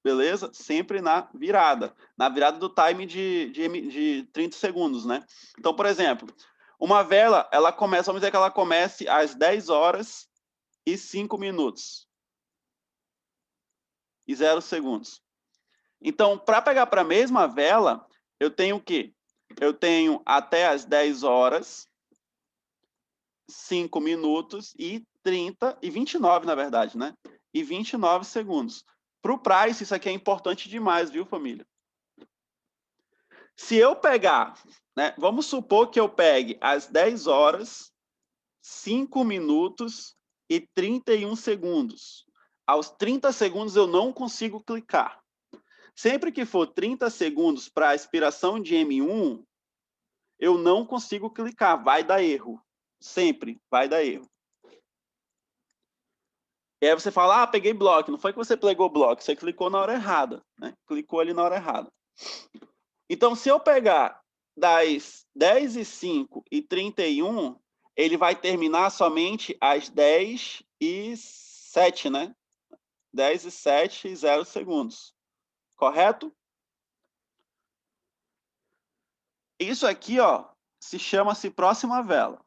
beleza? Sempre na virada do time de 30 segundos, né? Então, por exemplo, uma vela, ela começa, vamos dizer que ela comece às 10 horas e 5 minutos e 0 segundos. Então, para pegar para a mesma vela, eu tenho o quê? Eu tenho até as 10 horas, 5 minutos e 30 e 29, na verdade, né? E 29 segundos. Para o price, isso aqui é importante demais, viu, família? Se eu pegar, né, vamos supor que eu pegue às 10 horas, 5 minutos e 31 segundos. Aos 30 segundos eu não consigo clicar. Sempre que for 30 segundos para a expiração de M1, eu não consigo clicar, vai dar erro. Sempre vai dar erro. E aí você fala, ah, peguei bloco. Não foi que você pegou bloco, você clicou na hora errada, né? Clicou ali na hora errada. Então, se eu pegar das 10 e 5 e 31, ele vai terminar somente às 10 e 7, né? 10 e 7 e 0 segundos. Correto? Isso aqui, ó, se chama-se próxima vela.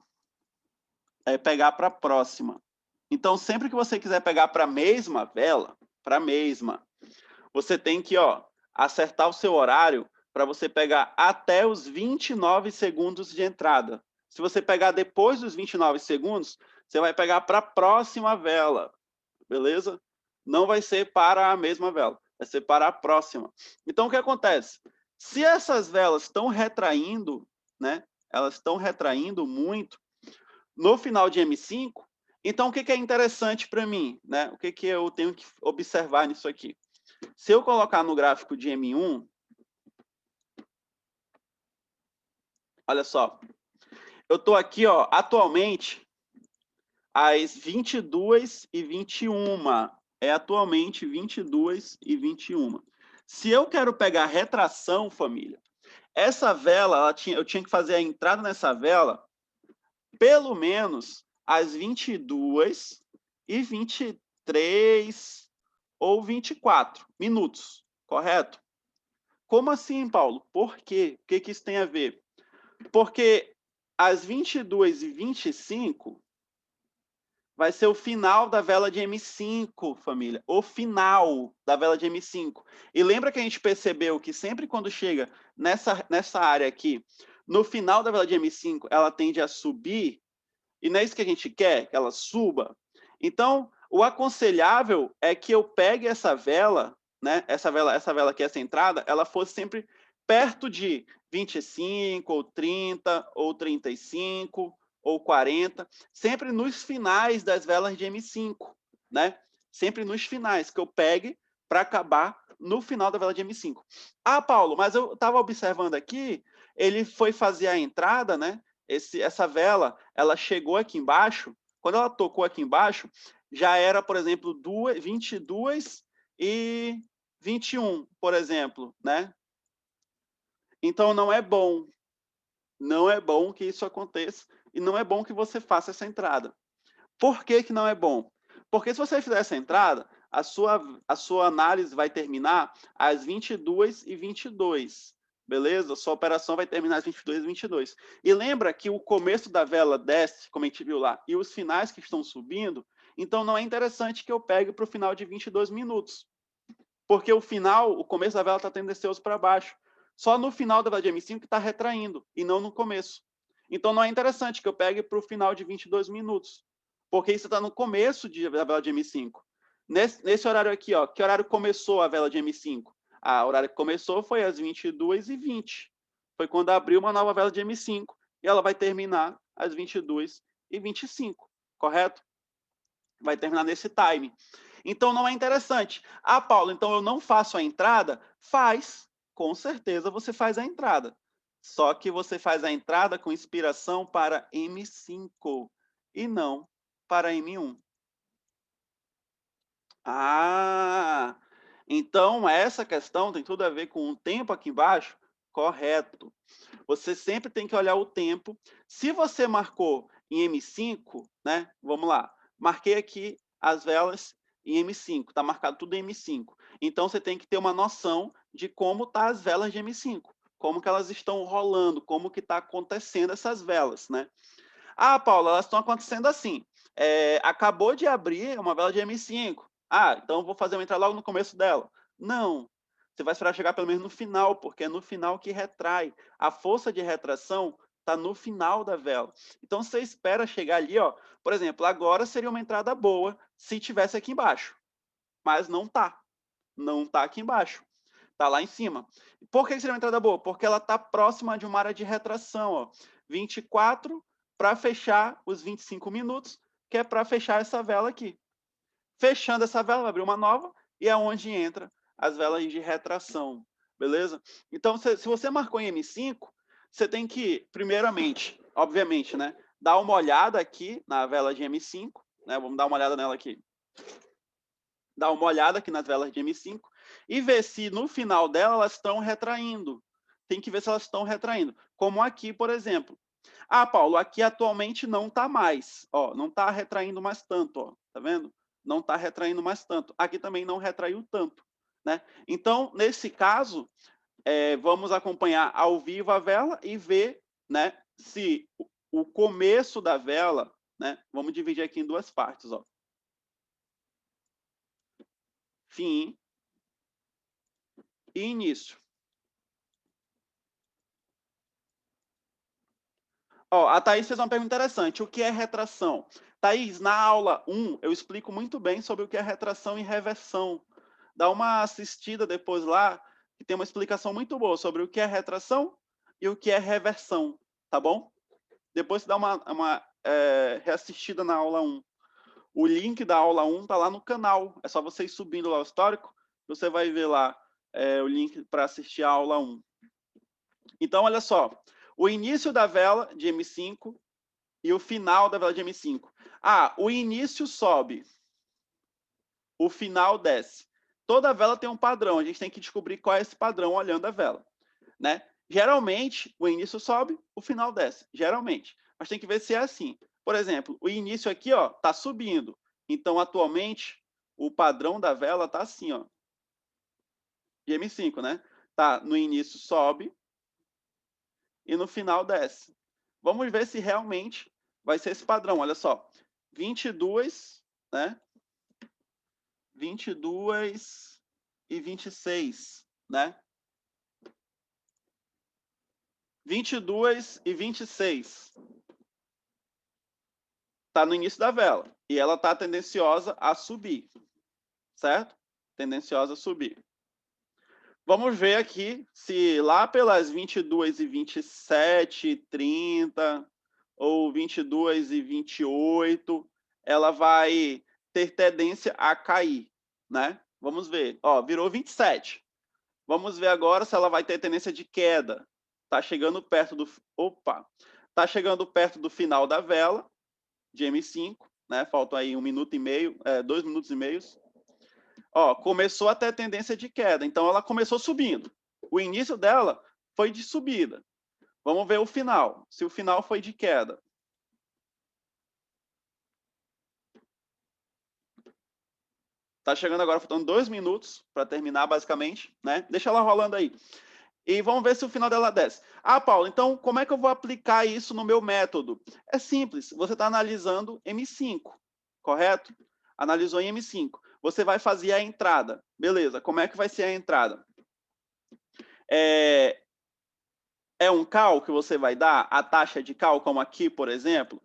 É pegar para a próxima. Então, sempre que você quiser pegar para a mesma vela, você tem que, ó, acertar o seu horário para você pegar até os 29 segundos de entrada. Se você pegar depois dos 29 segundos, você vai pegar para a próxima vela, beleza? Não vai ser para a mesma vela, vai ser para a próxima. Então, o que acontece? Se essas velas estão retraindo, né? Elas estão retraindo muito, no final de M5, então o que é interessante para mim, né? O que eu tenho que observar nisso aqui? Se eu colocar no gráfico de M1, olha só, eu estou aqui, ó, atualmente, às 22h21. É atualmente 22h21. Se eu quero pegar retração, família, essa vela, eu tinha que fazer a entrada nessa vela pelo menos às 22h23 ou 24 minutos, correto? Como assim, Paulo? Por quê? O que isso tem a ver? Porque às 22h25 vai ser o final da vela de M5, família. O final da vela de M5. E lembra que a gente percebeu que sempre quando chega nessa área aqui, no final da vela de M5, ela tende a subir, e não é isso que a gente quer, que ela suba. Então, o aconselhável é que eu pegue essa vela, né? Essa vela aqui, essa entrada, ela fosse sempre perto de 25, ou 30, ou 35, ou 40, sempre nos finais das velas de M5, né? Sempre nos finais, que eu pegue para acabar no final da vela de M5. Ah, Paulo, mas eu estava observando aqui, ele foi fazer a entrada, né? Essa vela, ela chegou aqui embaixo, quando ela tocou aqui embaixo, já era, por exemplo, 22 e 21, por exemplo, né? Então, não é bom. Não é bom que isso aconteça e não é bom que você faça essa entrada. Por que que não é bom? Porque se você fizer essa entrada, a sua análise vai terminar às 22h22. Beleza? Sua operação vai terminar às 22h22. E lembra que o começo da vela desce, como a gente viu lá, e os finais que estão subindo, então não é interessante que eu pegue para o final de 22 minutos. Porque o final, o começo da vela está tendencioso para baixo. Só no final da vela de M5 que está retraindo, e não no começo. Então não é interessante que eu pegue para o final de 22 minutos. Porque isso está no começo da vela de M5. Nesse horário aqui, ó, que horário começou a vela de M5? O horário que começou foi às 22h20. Foi quando abriu uma nova vela de M5. E ela vai terminar às 22h25. Correto? Vai terminar nesse time. Então, não é interessante. Ah, Paulo, então eu não faço a entrada? Faz. Com certeza você faz a entrada. Só que você faz a entrada com inspiração para M5 e não para M1. Ah, então essa questão tem tudo a ver com o tempo aqui embaixo? Correto. Você sempre tem que olhar o tempo. Se você marcou em M5, né? Vamos lá. Marquei aqui as velas em M5, está marcado tudo em M5. Então você tem que ter uma noção de como tá as velas de M5, como que elas estão rolando, como que está acontecendo essas velas, né? Ah, Paula, elas estão acontecendo assim. Acabou de abrir uma vela de M5. Ah, então vou fazer uma entrada logo no começo dela. Não. Você vai esperar chegar pelo menos no final, porque é no final que retrai. A força de retração está no final da vela. Então você espera chegar ali, ó. Por exemplo, agora seria uma entrada boa se tivesse aqui embaixo. Mas não tá. Não tá aqui embaixo. Está lá em cima. Por que seria uma entrada boa? Porque ela está próxima de uma área de retração, ó, 24 para fechar os 25 minutos, que é para fechar essa vela aqui. Fechando essa vela, vai abrir uma nova, e é onde entra as velas de retração, beleza? Então, se você marcou em M5, você tem que, primeiramente, obviamente, né, dar uma olhada aqui na vela de M5, né, vamos dar uma olhada nela aqui. Dar uma olhada aqui nas velas de M5 e ver se no final dela elas estão retraindo. Tem que ver se elas estão retraindo. Como aqui, por exemplo. Ah, Paulo, aqui atualmente não está mais. Ó, não está retraindo mais tanto. Ó, tá vendo? Não está retraindo mais tanto. Aqui também não retraiu tanto. Né? Então, nesse caso, vamos acompanhar ao vivo a vela e ver, né, se o começo da vela, né, vamos dividir aqui em duas partes. Ó. Fim e início. Ó, a Thaís fez uma pergunta interessante. O que é retração? Thaís, na aula 1, eu explico muito bem sobre o que é retração e reversão. Dá uma assistida depois lá, que tem uma explicação muito boa sobre o que é retração e o que é reversão, tá bom? Depois você dá uma reassistida na aula 1. O link da aula 1 tá lá no canal. É só você ir subindo lá o histórico, você vai ver lá o link para assistir a aula 1. Então, olha só. O início da vela de M5 e o final da vela de M5. Ah, o início sobe, o final desce. Toda vela tem um padrão, a gente tem que descobrir qual é esse padrão olhando a vela, né? Geralmente, o início sobe, o final desce, geralmente. Mas tem que ver se é assim. Por exemplo, o início aqui, ó, tá subindo. Então, atualmente, o padrão da vela tá assim, ó. De M5, né? Tá, no início sobe e no final desce. Vamos ver se realmente vai ser esse padrão. Olha só, 22, né? 22 e 26, né? 22 e 26. Está no início da vela. E ela está tendenciosa a subir. Certo? Tendenciosa a subir. Vamos ver aqui se lá pelas 22 e 27, 30, ou 22 e 28, ela vai ter tendência a cair, né? Vamos ver. Ó, virou 27. Vamos ver agora se ela vai ter tendência de queda. Tá chegando perto do... Opa! Tá chegando perto do final da vela, de M5, né? Faltam aí 1 minuto e meio, 2 minutos e meio. Ó, começou a ter tendência de queda, então ela começou subindo. O início dela foi de subida. Vamos ver o final, se o final foi de queda. Tá chegando agora, faltando 2 minutos para terminar, basicamente, né? Deixa ela rolando aí. E vamos ver se o final dela desce. Ah, Paulo, então como é que eu vou aplicar isso no meu método? É simples, você está analisando M5, correto? Analisou em M5. Você vai fazer a entrada. Beleza, como é que vai ser a entrada? É um call que você vai dar? A taxa de call, como aqui, por exemplo?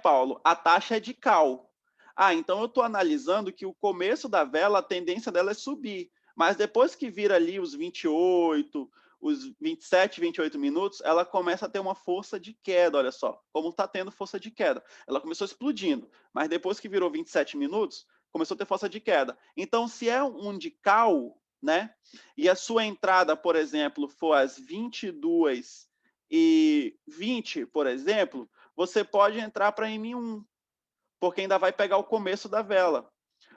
Paulo, a taxa é de call. Ah, então eu estou analisando que o começo da vela, a tendência dela é subir. Mas depois que vira ali os 28, os 27, 28 minutos, ela começa a ter uma força de queda, olha só. Como está tendo força de queda. Ela começou explodindo, mas depois que virou 27 minutos, começou a ter força de queda. Então, se é um de call, né? E a sua entrada, por exemplo, for às 22h20, por exemplo, você pode entrar para M1, porque ainda vai pegar o começo da vela.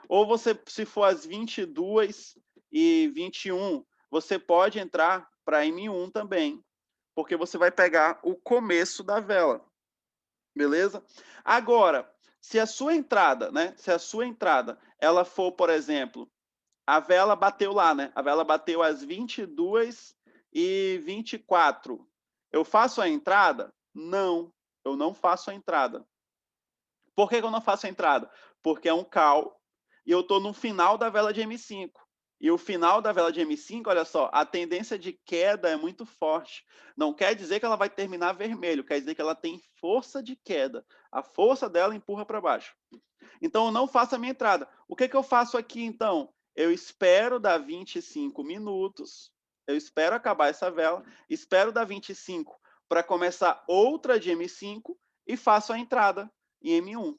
Ou você, se for às 22h21, você pode entrar para M1 também, porque você vai pegar o começo da vela. Beleza? Agora, se a sua entrada, né? Se a sua entrada, ela for, por exemplo, a vela bateu lá, né? A vela bateu às 22h24. Eu faço a entrada? Não, eu não faço a entrada. Por que eu não faço a entrada? Porque é um call e eu estou no final da vela de M5. E o final da vela de M5, olha só, a tendência de queda é muito forte. Não quer dizer que ela vai terminar vermelho, quer dizer que ela tem força de queda. A força dela empurra para baixo. Então, eu não faço a minha entrada. O que eu faço aqui, então? eu espero dar 25 minutos, eu espero acabar essa vela, espero dar 25 para começar outra de M5 e faço a entrada em M1,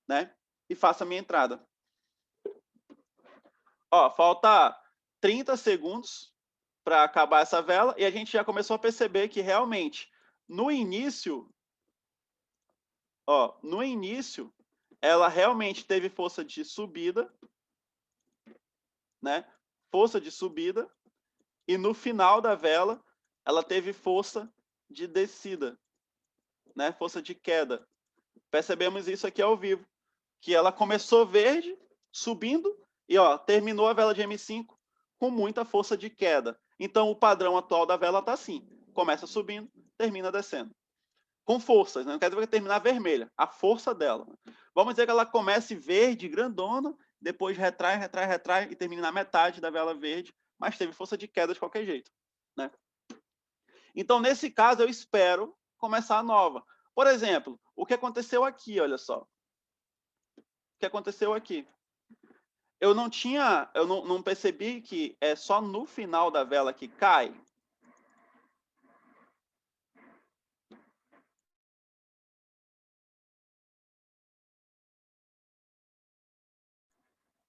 né? E faço a minha entrada. Ó, falta 30 segundos para acabar essa vela e a gente já começou a perceber que realmente no início, ó, no início ela realmente teve força de subida, né? Força de subida, e no final da vela ela teve força de descida, né? Força de queda. Percebemos isso aqui ao vivo, que ela começou verde, subindo, e ó, terminou a vela de M5 com muita força de queda. Então o padrão atual da vela está assim: começa subindo, termina descendo. Com forças, né? Não quer dizer que vai terminar vermelha, a força dela. Vamos dizer que ela comece verde, grandona, depois retrai, retrai, retrai e termina na metade da vela verde, mas teve força de queda de qualquer jeito, né? Então, nesse caso, eu espero começar a nova. Por exemplo, o que aconteceu aqui, olha só. O que aconteceu aqui? Eu não percebi que é só no final da vela que cai.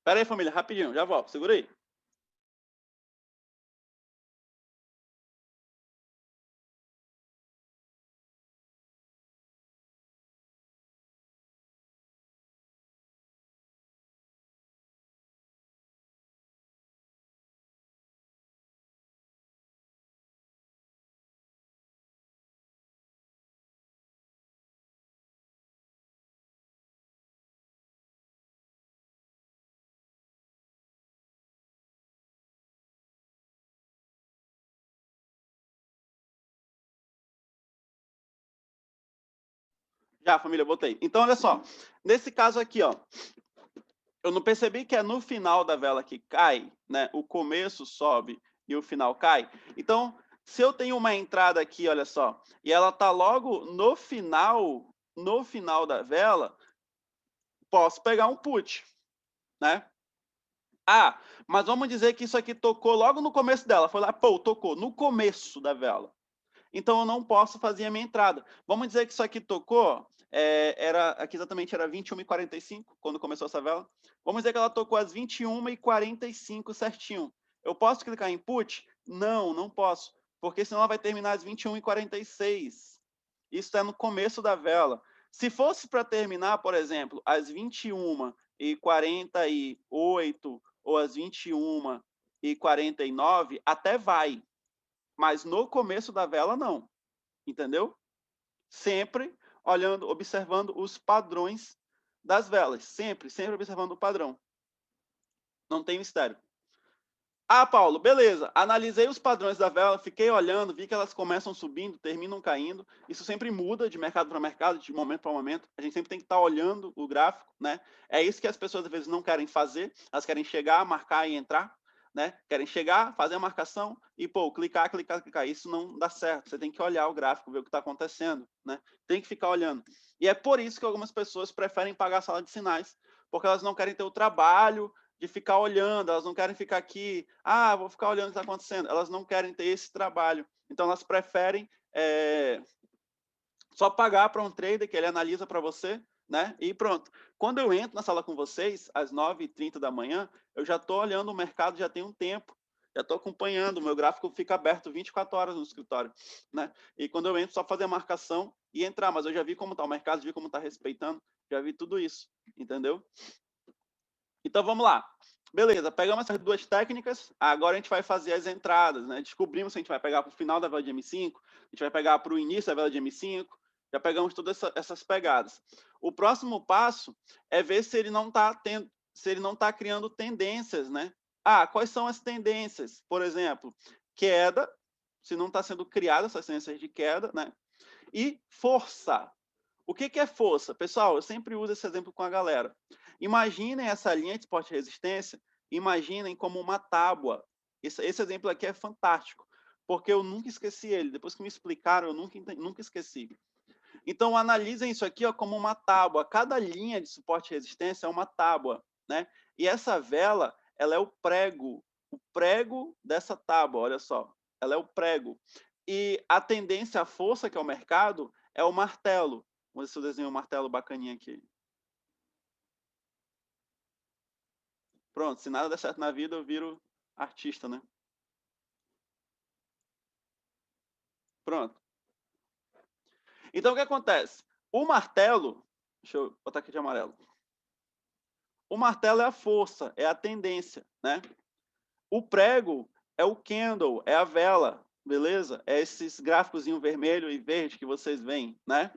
Pera aí, família, rapidinho, já volto, segura aí. Já, família, botei. Então, olha só. Nesse caso aqui, ó, eu não percebi que é no final da vela que cai, né? O começo sobe e o final cai. Então, se eu tenho uma entrada aqui, olha só, e ela tá logo no final da vela, posso pegar um put, né? Ah, mas vamos dizer que isso aqui tocou logo no começo dela. Foi lá, pô, tocou no começo da vela. Então eu não posso fazer a minha entrada. Vamos dizer que isso aqui tocou, aqui exatamente era 21h45, quando começou essa vela. Vamos dizer que ela tocou às 21h45 certinho. Eu posso clicar em put? Não, não posso, porque senão ela vai terminar às 21h46. Isso é no começo da vela. Se fosse para terminar, por exemplo, às 21h48 ou às 21h49, até vai, mas no começo da vela não, entendeu? Sempre olhando, observando os padrões das velas, sempre observando o padrão. Não tem mistério. Ah, Paulo, beleza. Analisei os padrões da vela, fiquei olhando, vi que elas começam subindo, terminam caindo. Isso sempre muda de mercado para mercado, de momento para momento. A gente sempre tem que estar olhando o gráfico, né? É isso que as pessoas às vezes não querem fazer. Elas querem chegar, marcar e entrar, né? Querem chegar, fazer a marcação e, pô, clicar, clicar, clicar. Isso não dá certo. Você tem que olhar o gráfico, ver o que está acontecendo, né? Tem que ficar olhando. E é por isso que algumas pessoas preferem pagar a sala de sinais, porque elas não querem ter o trabalho de ficar olhando, elas não querem ficar aqui, vou ficar olhando o que está acontecendo. Elas não querem ter esse trabalho. Então, elas preferem só pagar para um trader que ele analisa para você, né? E pronto. Quando eu entro na sala com vocês, às 9h30 da manhã, eu já estou olhando o mercado já tem um tempo. Já estou acompanhando, o meu gráfico fica aberto 24 horas no escritório, né? E quando eu entro, só fazer a marcação e entrar. Mas eu já vi como está o mercado, já vi como está respeitando, já vi tudo isso, entendeu? Então, vamos lá. Beleza, pegamos essas duas técnicas, agora a gente vai fazer as entradas, né? Descobrimos se a gente vai pegar para o final da vela de M5, a gente vai pegar para o início da vela de M5, já pegamos todas essas pegadas. O próximo passo é ver se ele não está criando tendências, né? Quais são as tendências? Por exemplo, queda, se não está sendo criada essas tendências de queda, né? E força. O que é força? Pessoal, eu sempre uso esse exemplo com a galera. Imaginem essa linha de suporte e resistência, imaginem como uma tábua. Esse exemplo aqui é fantástico, porque eu nunca esqueci ele. Depois que me explicaram, eu nunca esqueci. Então, analisem isso aqui como uma tábua. Cada linha de suporte e resistência é uma tábua, né? E essa vela, ela é o prego dessa tábua, olha só, ela é o prego. E a tendência, a força que é o mercado, é o martelo. Vamos ver se eu desenho um martelo bacaninha aqui. Pronto, se nada der certo na vida, eu viro artista, né? Pronto. Então, o que acontece? O martelo, deixa eu botar aqui de amarelo. O martelo é a força, é a tendência, né? O prego é o candle, é a vela, beleza? É esses gráficozinho vermelho e verde que vocês veem, né?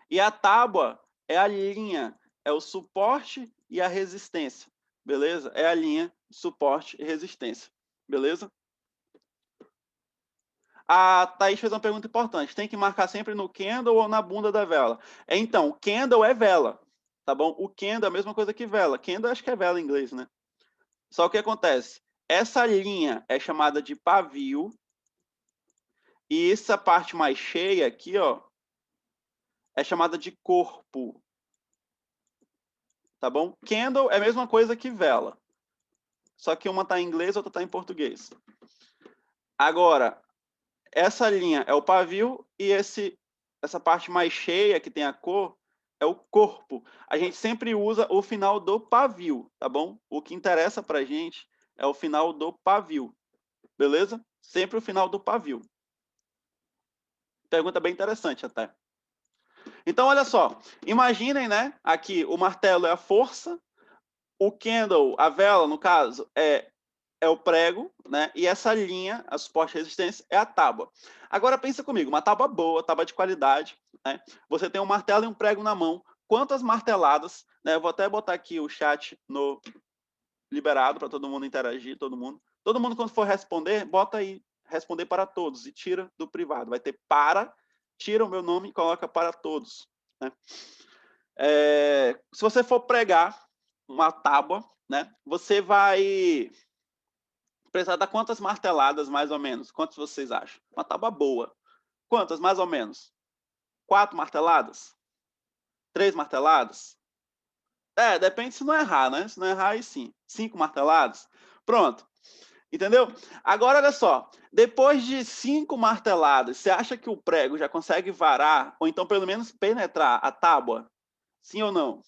E a tábua é a linha, é o suporte e a resistência, beleza? É a linha, suporte e resistência, beleza? A Thaís fez uma pergunta importante. Tem que marcar sempre no candle ou na bunda da vela? Então, candle é vela, tá bom? O candle é a mesma coisa que vela. Candle acho que é vela em inglês, né? Só que o que acontece? Essa linha é chamada de pavio e essa parte mais cheia aqui, ó, é chamada de corpo, tá bom? Candle é a mesma coisa que vela, só que uma está em inglês, outra está em português. Agora, essa linha é o pavio e essa parte mais cheia que tem a cor é o corpo. A gente sempre usa o final do pavio, tá bom? O que interessa para a gente é o final do pavio, beleza? Sempre o final do pavio. Pergunta bem interessante até. Então, olha só, imaginem, né? Aqui o martelo é a força, o candle, a vela, no caso, é o prego, né? E essa linha, a suporte e resistência, é a tábua. Agora pensa comigo, uma tábua boa, tábua de qualidade, né? Você tem um martelo e um prego na mão. Quantas marteladas, né? Eu vou até botar aqui o chat no liberado para todo mundo interagir, todo mundo. Todo mundo quando for responder, bota aí responder para todos e tira do privado. Vai ter para, tira o meu nome e coloca para todos, né? Se você for pregar uma tábua, né? Você vai precisar dar quantas marteladas, mais ou menos? Quantos vocês acham? Uma tábua boa. Quantas, mais ou menos? 4 marteladas? 3 marteladas? Depende se não errar, né? Se não errar, aí sim. 5 marteladas? Pronto. Entendeu? Agora, olha só. Depois de 5 marteladas, você acha que o prego já consegue varar, ou então pelo menos penetrar a tábua? Sim ou não?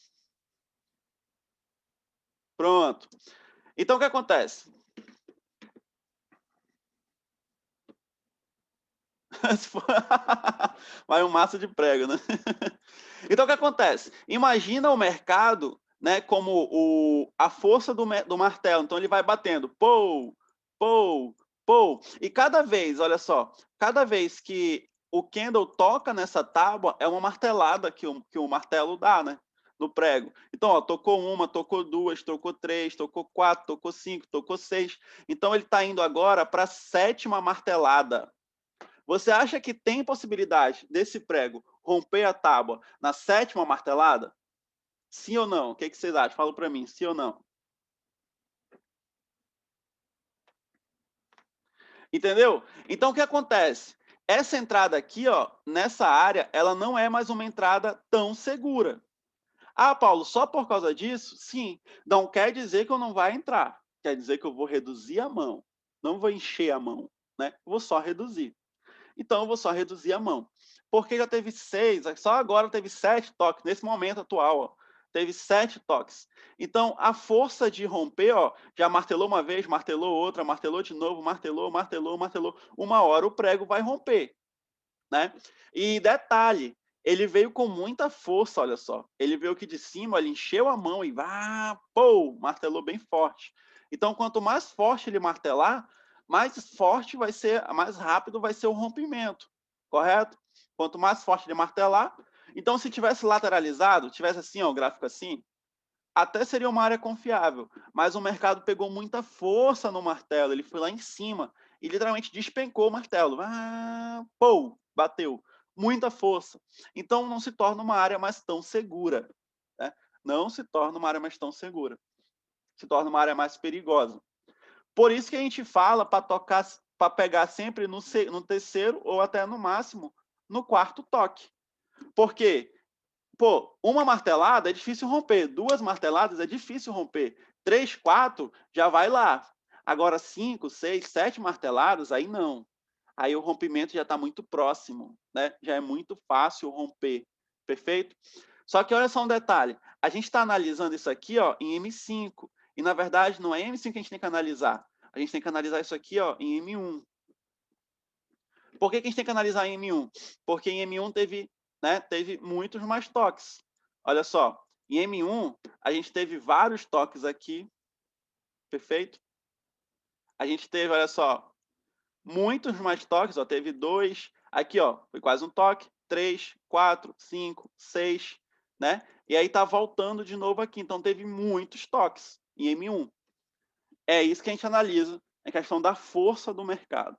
Pronto. Então, o que acontece? Vai um maço de prego, né? Então, o que acontece? Imagina o mercado, né, como a força do martelo. Então, ele vai batendo, pou, pou, pou. E cada vez, olha só, cada vez que o candle toca nessa tábua, é uma martelada que o martelo dá, né? No prego. Então, ó, tocou uma, tocou duas, tocou três, tocou quatro, tocou cinco, tocou seis. Então, ele está indo agora para a 7ª martelada. Você acha que tem possibilidade desse prego romper a tábua na 7ª martelada? Sim ou não? O que vocês acham? Fala para mim, sim ou não? Entendeu? Então, o que acontece? Essa entrada aqui, ó, nessa área, ela não é mais uma entrada tão segura. Ah, Paulo, só por causa disso? Sim. Não quer dizer que eu não vai entrar. Quer dizer que eu vou reduzir a mão. Não vou encher a mão, né? Vou só reduzir. Então, eu vou só reduzir a mão. Porque já teve 6, só agora teve 7 toques, nesse momento atual, ó, teve 7 toques. Então, a força de romper, ó, já martelou uma vez, martelou outra, martelou de novo, martelou, martelou, martelou. Uma hora o prego vai romper, né? E detalhe, ele veio com muita força, olha só. Ele veio aqui de cima, ele encheu a mão e pô, martelou bem forte. Então, quanto mais forte ele martelar, mais forte vai ser, mais rápido vai ser o rompimento, correto? Quanto mais forte ele martelar, então se tivesse lateralizado, tivesse assim, ó, o gráfico assim, até seria uma área confiável, mas o mercado pegou muita força no martelo, ele foi lá em cima e literalmente despencou o martelo. Pô, bateu. Muita força. Então não se torna uma área mais tão segura, né? Não se torna uma área mais tão segura. Se torna uma área mais perigosa. Por isso que a gente fala para tocar, para pegar sempre no terceiro ou até no máximo no 4º toque. Porque, pô, uma martelada é difícil romper, 2 marteladas é difícil romper, 3, 4, já vai lá. Agora 5, 6, 7 marteladas, aí não. Aí o rompimento já está muito próximo, né? Já é muito fácil romper, perfeito? Só que olha só um detalhe, a gente está analisando isso aqui ó, em M5, e na verdade não é M5 que a gente tem que analisar, a gente tem que analisar isso aqui ó, em M1. Por que a gente tem que analisar em M1? Porque em M1 teve muitos mais toques. Olha só, em M1 a gente teve vários toques aqui, perfeito? A gente teve, olha só, muitos mais toques, ó, teve 2, aqui ó, foi quase um toque, 3, 4, 5, 6, né? E aí tá voltando de novo aqui, então teve muitos toques em M1. É isso que a gente analisa, a questão da força do mercado.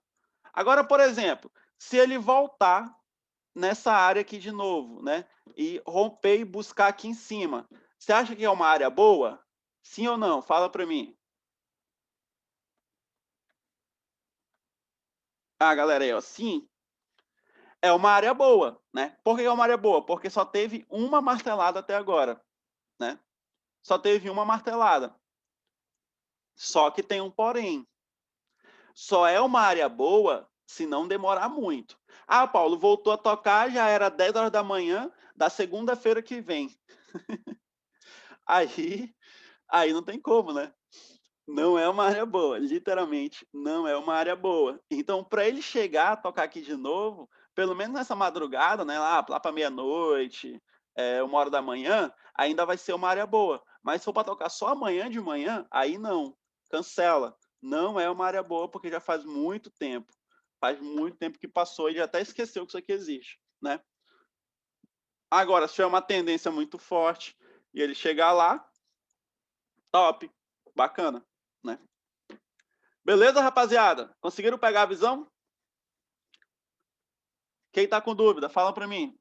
Agora, por exemplo, se ele voltar nessa área aqui de novo, né? E romper e buscar aqui em cima, você acha que é uma área boa? Sim ou não? Fala para mim. Ah, galera aí, ó, sim, é uma área boa, né? Por que é uma área boa? Porque só teve uma martelada até agora, né? Só teve uma martelada. Só que tem um porém. Só é uma área boa se não demorar muito. Ah, Paulo, voltou a tocar, já era 10 horas da manhã da segunda-feira que vem. Aí não tem como, né? Não é uma área boa, literalmente não é uma área boa. Então, para ele chegar a tocar aqui de novo, pelo menos nessa madrugada, né, lá para meia-noite, 1 hora da manhã, ainda vai ser uma área boa. Mas se for para tocar só amanhã de manhã, aí não, cancela. Não é uma área boa porque já faz muito tempo. Faz muito tempo que passou e já até esqueceu que isso aqui existe, né? Agora, se tiver uma tendência muito forte e ele chegar lá, top, bacana, né? Beleza, rapaziada? Conseguiram pegar a visão? Quem está com dúvida, fala para mim.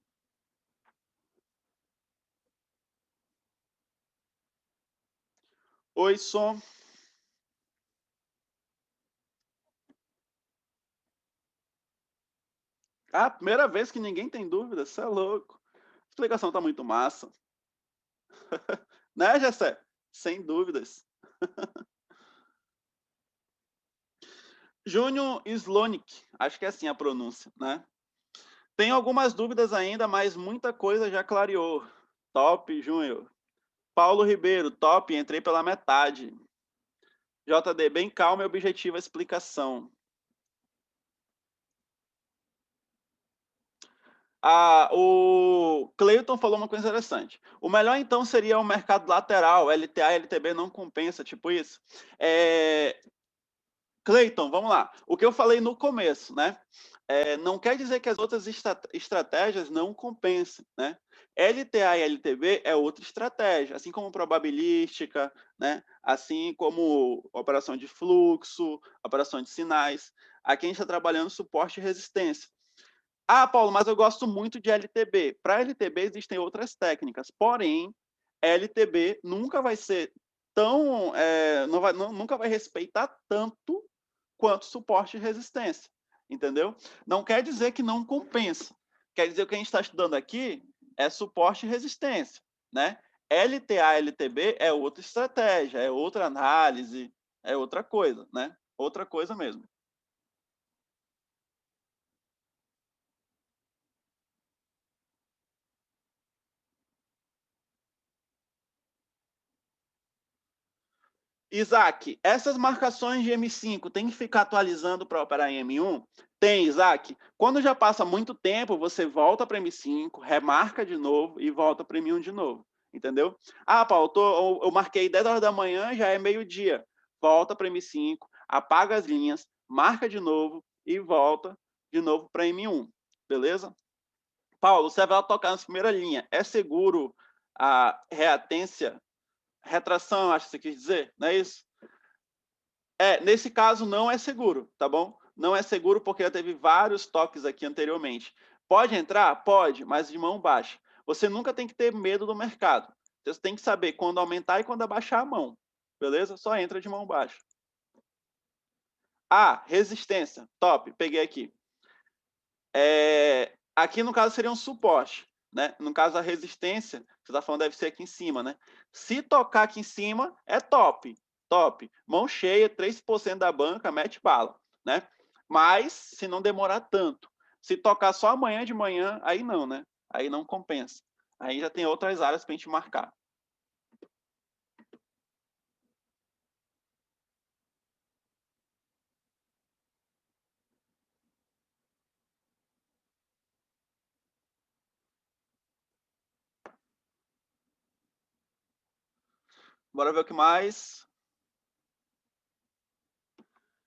Oi, som. Ah, primeira vez que ninguém tem dúvida, você é louco. A explicação está muito massa. Né, Gessé? Sem dúvidas. Júnior Slonic, acho que é assim a pronúncia, né? Tem algumas dúvidas ainda, mas muita coisa já clareou. Top, Júnior. Paulo Ribeiro, top, entrei pela metade. JD, bem calma e objetiva a explicação. O Cleiton falou uma coisa interessante. O melhor, então, seria o mercado lateral, LTA e LTB não compensa, tipo isso. Cleiton, vamos lá. O que eu falei no começo, né? Não quer dizer que as outras estratégias não compensem, né? LTA e LTB é outra estratégia, assim como probabilística, né? Assim como operação de fluxo, operação de sinais. Aqui a gente está trabalhando suporte e resistência. Ah, Paulo, mas eu gosto muito de LTB. Para LTB existem outras técnicas, porém, LTB nunca vai ser tão, nunca vai respeitar tanto quanto suporte e resistência, entendeu? Não quer dizer que não compensa. Quer dizer que o que a gente está estudando aqui é suporte e resistência, né? LTA, LTB é outra estratégia, é outra análise, é outra coisa, né? Outra coisa mesmo. Isaac, essas marcações de M5 tem que ficar atualizando para operar em M1? Tem, Isaac. Quando já passa muito tempo, você volta para M5, remarca de novo e volta para M1 de novo. Entendeu? Ah, Paulo, eu marquei 10 horas da manhã, já é meio-dia. Volta para M5, apaga as linhas, marca de novo e volta de novo para M1. Beleza? Paulo, você vai tocar na primeira linha. É seguro a reatência retração, acho que você quis dizer, não é isso? Nesse caso não é seguro, tá bom? Não é seguro porque já teve vários toques aqui anteriormente. Pode entrar? Pode, mas de mão baixa. Você nunca tem que ter medo do mercado. Você tem que saber quando aumentar e quando abaixar a mão. Beleza? Só entra de mão baixa. Ah, resistência. Top, peguei aqui. Aqui no caso seria um suporte. né? No caso, a resistência, você está falando, deve ser aqui em cima, né? Se tocar aqui em cima, é top, top. Mão cheia, 3% da banca, mete bala, né? Mas, se não demorar tanto. Se tocar só amanhã de manhã, aí não, né? Aí não compensa. Aí já tem outras áreas para a gente marcar. Bora ver o que mais.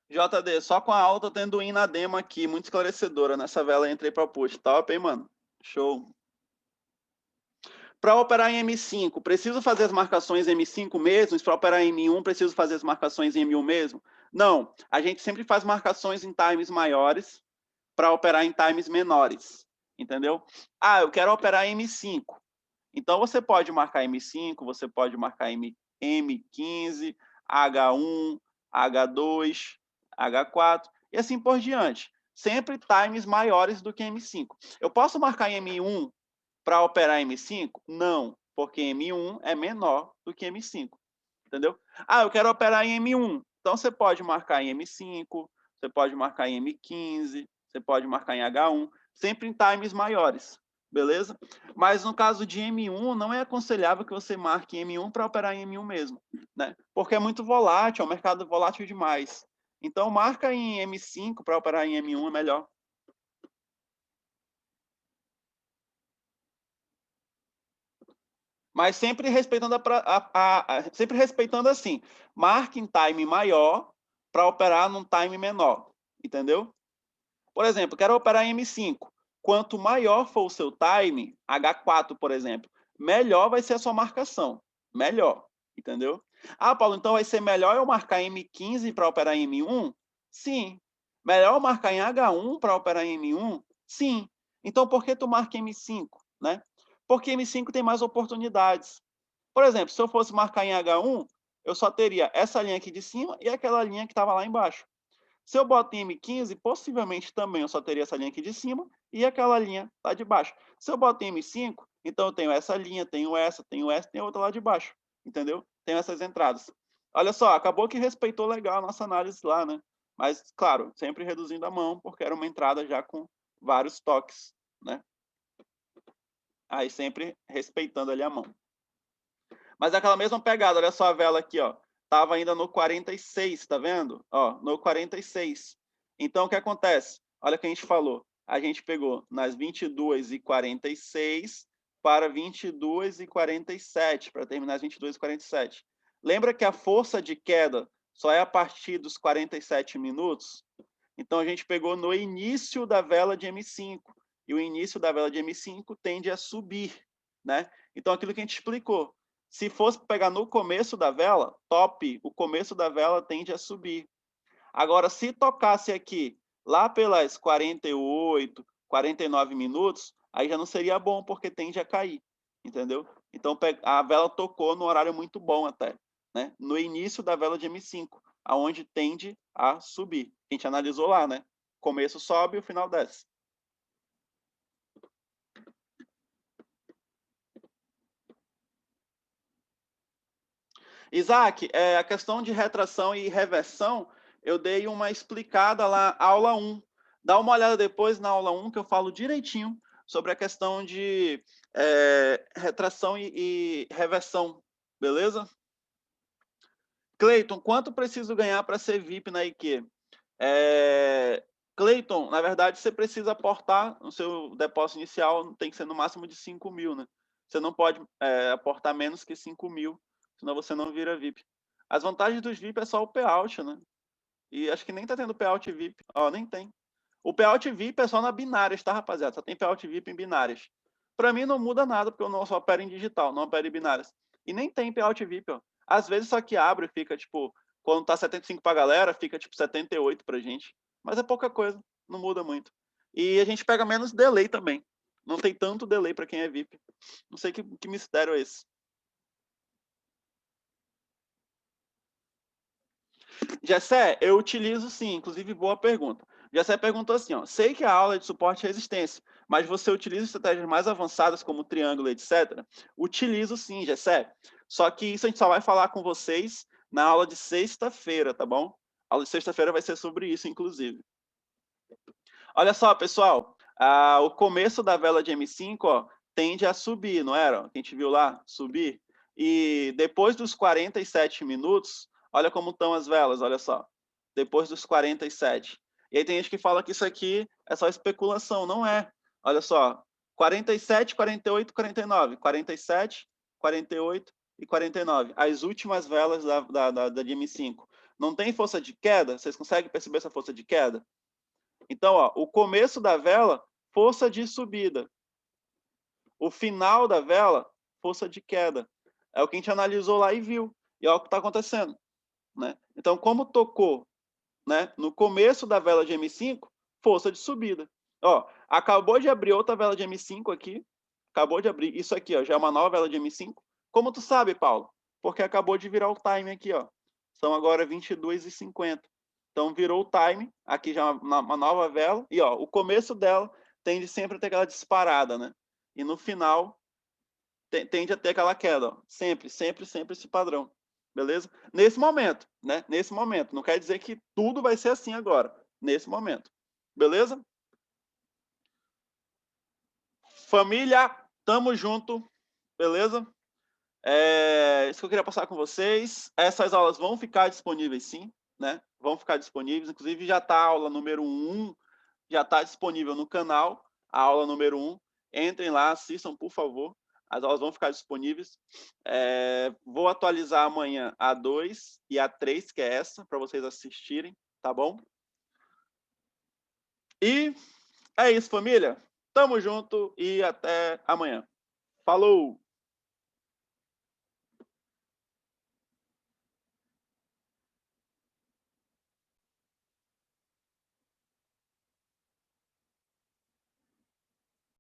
JD, só com a alta tendo in na demo aqui, muito esclarecedora. Nessa vela entrei para push. Top, hein, mano? Show. Para operar em M5, preciso fazer as marcações em M5 mesmo? Para operar em M1, preciso fazer as marcações em M1 mesmo? Não, a gente sempre faz marcações em times maiores para operar em times menores, entendeu? Ah, eu quero operar em M5. Então, você pode marcar M5, você pode marcar M15, H1, H2, H4 e assim por diante. Sempre times maiores do que M5. Eu posso marcar em M1 para operar M5? Não, porque M1 é menor do que M5, entendeu? Ah, eu quero operar em M1. Então, você pode marcar em M5, você pode marcar em M15, você pode marcar em H1, sempre em times maiores, beleza? Mas no caso de M1, não é aconselhável que você marque em M1 para operar em M1 mesmo, né? Porque é muito volátil, é um mercado volátil demais. Então, marca em M5 para operar em M1 é melhor. Mas sempre respeitando, sempre respeitando assim, marque em time maior para operar num time menor, entendeu? Por exemplo, quero operar em M5. Quanto maior for o seu time, H4, por exemplo, melhor vai ser a sua marcação. Melhor, entendeu? Ah, Paulo, então vai ser melhor eu marcar em M15 para operar em M1? Sim. Melhor eu marcar em H1 para operar em M1? Sim. Então, por que tu marca em M5, né? Porque M5 tem mais oportunidades. Por exemplo, se eu fosse marcar em H1, eu só teria essa linha aqui de cima e aquela linha que estava lá embaixo. Se eu boto em M15, possivelmente também eu só teria essa linha aqui de cima e aquela linha lá de baixo. Se eu boto em M5, então eu tenho essa linha, tenho essa, tenho outra lá de baixo, entendeu? Tenho essas entradas. Olha só, acabou que respeitou legal a nossa análise lá, né? Mas, claro, sempre reduzindo a mão, porque era uma entrada já com vários toques, né? Aí sempre respeitando ali a mão. Mas é aquela mesma pegada, olha só a vela aqui, ó. Tava ainda no 46, tá vendo? Ó, no 46. Então, o que acontece? Olha o que a gente falou. A gente pegou nas 22h46 para 22h47, para terminar as 22h47. Lembra que a força de queda só é a partir dos 47 minutos? Então, a gente pegou no início da vela de M5. E o início da vela de M5 tende a subir, né? Então, aquilo que a gente explicou. Se fosse pegar no começo da vela, top, o começo da vela tende a subir. Agora, se tocasse aqui lá pelas 48, 49 minutos, aí já não seria bom, porque tende a cair, entendeu? Então, a vela tocou no horário muito bom até, né? No início da vela de M5, aonde tende a subir. A gente analisou lá, né? Começo sobe, o final desce. Isaac, a questão de retração e reversão, eu dei uma explicada lá, aula 1. Dá uma olhada depois na aula 1, que eu falo direitinho sobre a questão de retração e reversão, beleza? Cleiton, quanto preciso ganhar para ser VIP na IQ? Cleiton, na verdade, você precisa aportar no seu depósito inicial, tem que ser no máximo de 5 mil, né? Você não pode aportar menos que 5 mil, senão você não vira VIP. As vantagens dos VIP é só o payout, né? E acho que nem tá tendo payout VIP. Ó, nem tem. O payout VIP é só na binárias, tá, rapaziada? Só tem payout VIP em binárias. Para mim não muda nada, porque eu não só opero em digital, não opero em binárias. E nem tem payout VIP, ó. Às vezes só que abre e fica, tipo, quando tá 75 pra galera, fica, tipo, 78 pra gente. Mas é pouca coisa, não muda muito. E a gente pega menos delay também. Não tem tanto delay para quem é VIP. Não sei que mistério é esse. Gessé, eu utilizo sim, inclusive boa pergunta. Gessé perguntou assim, ó, sei que a aula é de suporte e resistência, mas você utiliza estratégias mais avançadas como triângulo, etc. Utilizo sim, Gessé. Só que isso a gente só vai falar com vocês na aula de sexta-feira, tá bom? A aula de sexta-feira vai ser sobre isso, inclusive. Olha só, pessoal, o começo da vela de M5, ó, tende a subir, não era? A gente viu lá, subir. E depois dos 47 minutos, olha como estão as velas, olha só. Depois dos 47. E aí tem gente que fala que isso aqui é só especulação, não é. Olha só, 47, 48, 49. 47, 48 e 49. As últimas velas da de M5. Não tem força de queda? Vocês conseguem perceber essa força de queda? Então, ó, o começo da vela, força de subida. O final da vela, força de queda. É o que a gente analisou lá e viu. E é o que está acontecendo. Né? Então, como tocou, né, no começo da vela de M5, força de subida. Ó, acabou de abrir outra vela de M5 aqui. Acabou de abrir. Isso aqui, ó, já é uma nova vela de M5. Como tu sabe, Paulo? Porque acabou de virar o time aqui, ó. São agora 22h50. Então, virou o time. Aqui já é uma nova vela. E, ó, o começo dela tende sempre a ter aquela disparada, né? E no final, tende a ter aquela queda, ó. Sempre, sempre, sempre esse padrão. Beleza? Nesse momento, né? Nesse momento. Não quer dizer que tudo vai ser assim agora. Nesse momento. Beleza? Família, tamo junto. Beleza? Isso que eu queria passar com vocês. Essas aulas vão ficar disponíveis sim, né? Vão ficar disponíveis. Inclusive, já está a aula número 1, já está disponível no canal, a aula número 1. Entrem lá, assistam, por favor. As aulas vão ficar disponíveis. Vou atualizar amanhã a 2 e a 3, que é essa, para vocês assistirem, tá bom? E é isso, família. Tamo junto e até amanhã. Falou!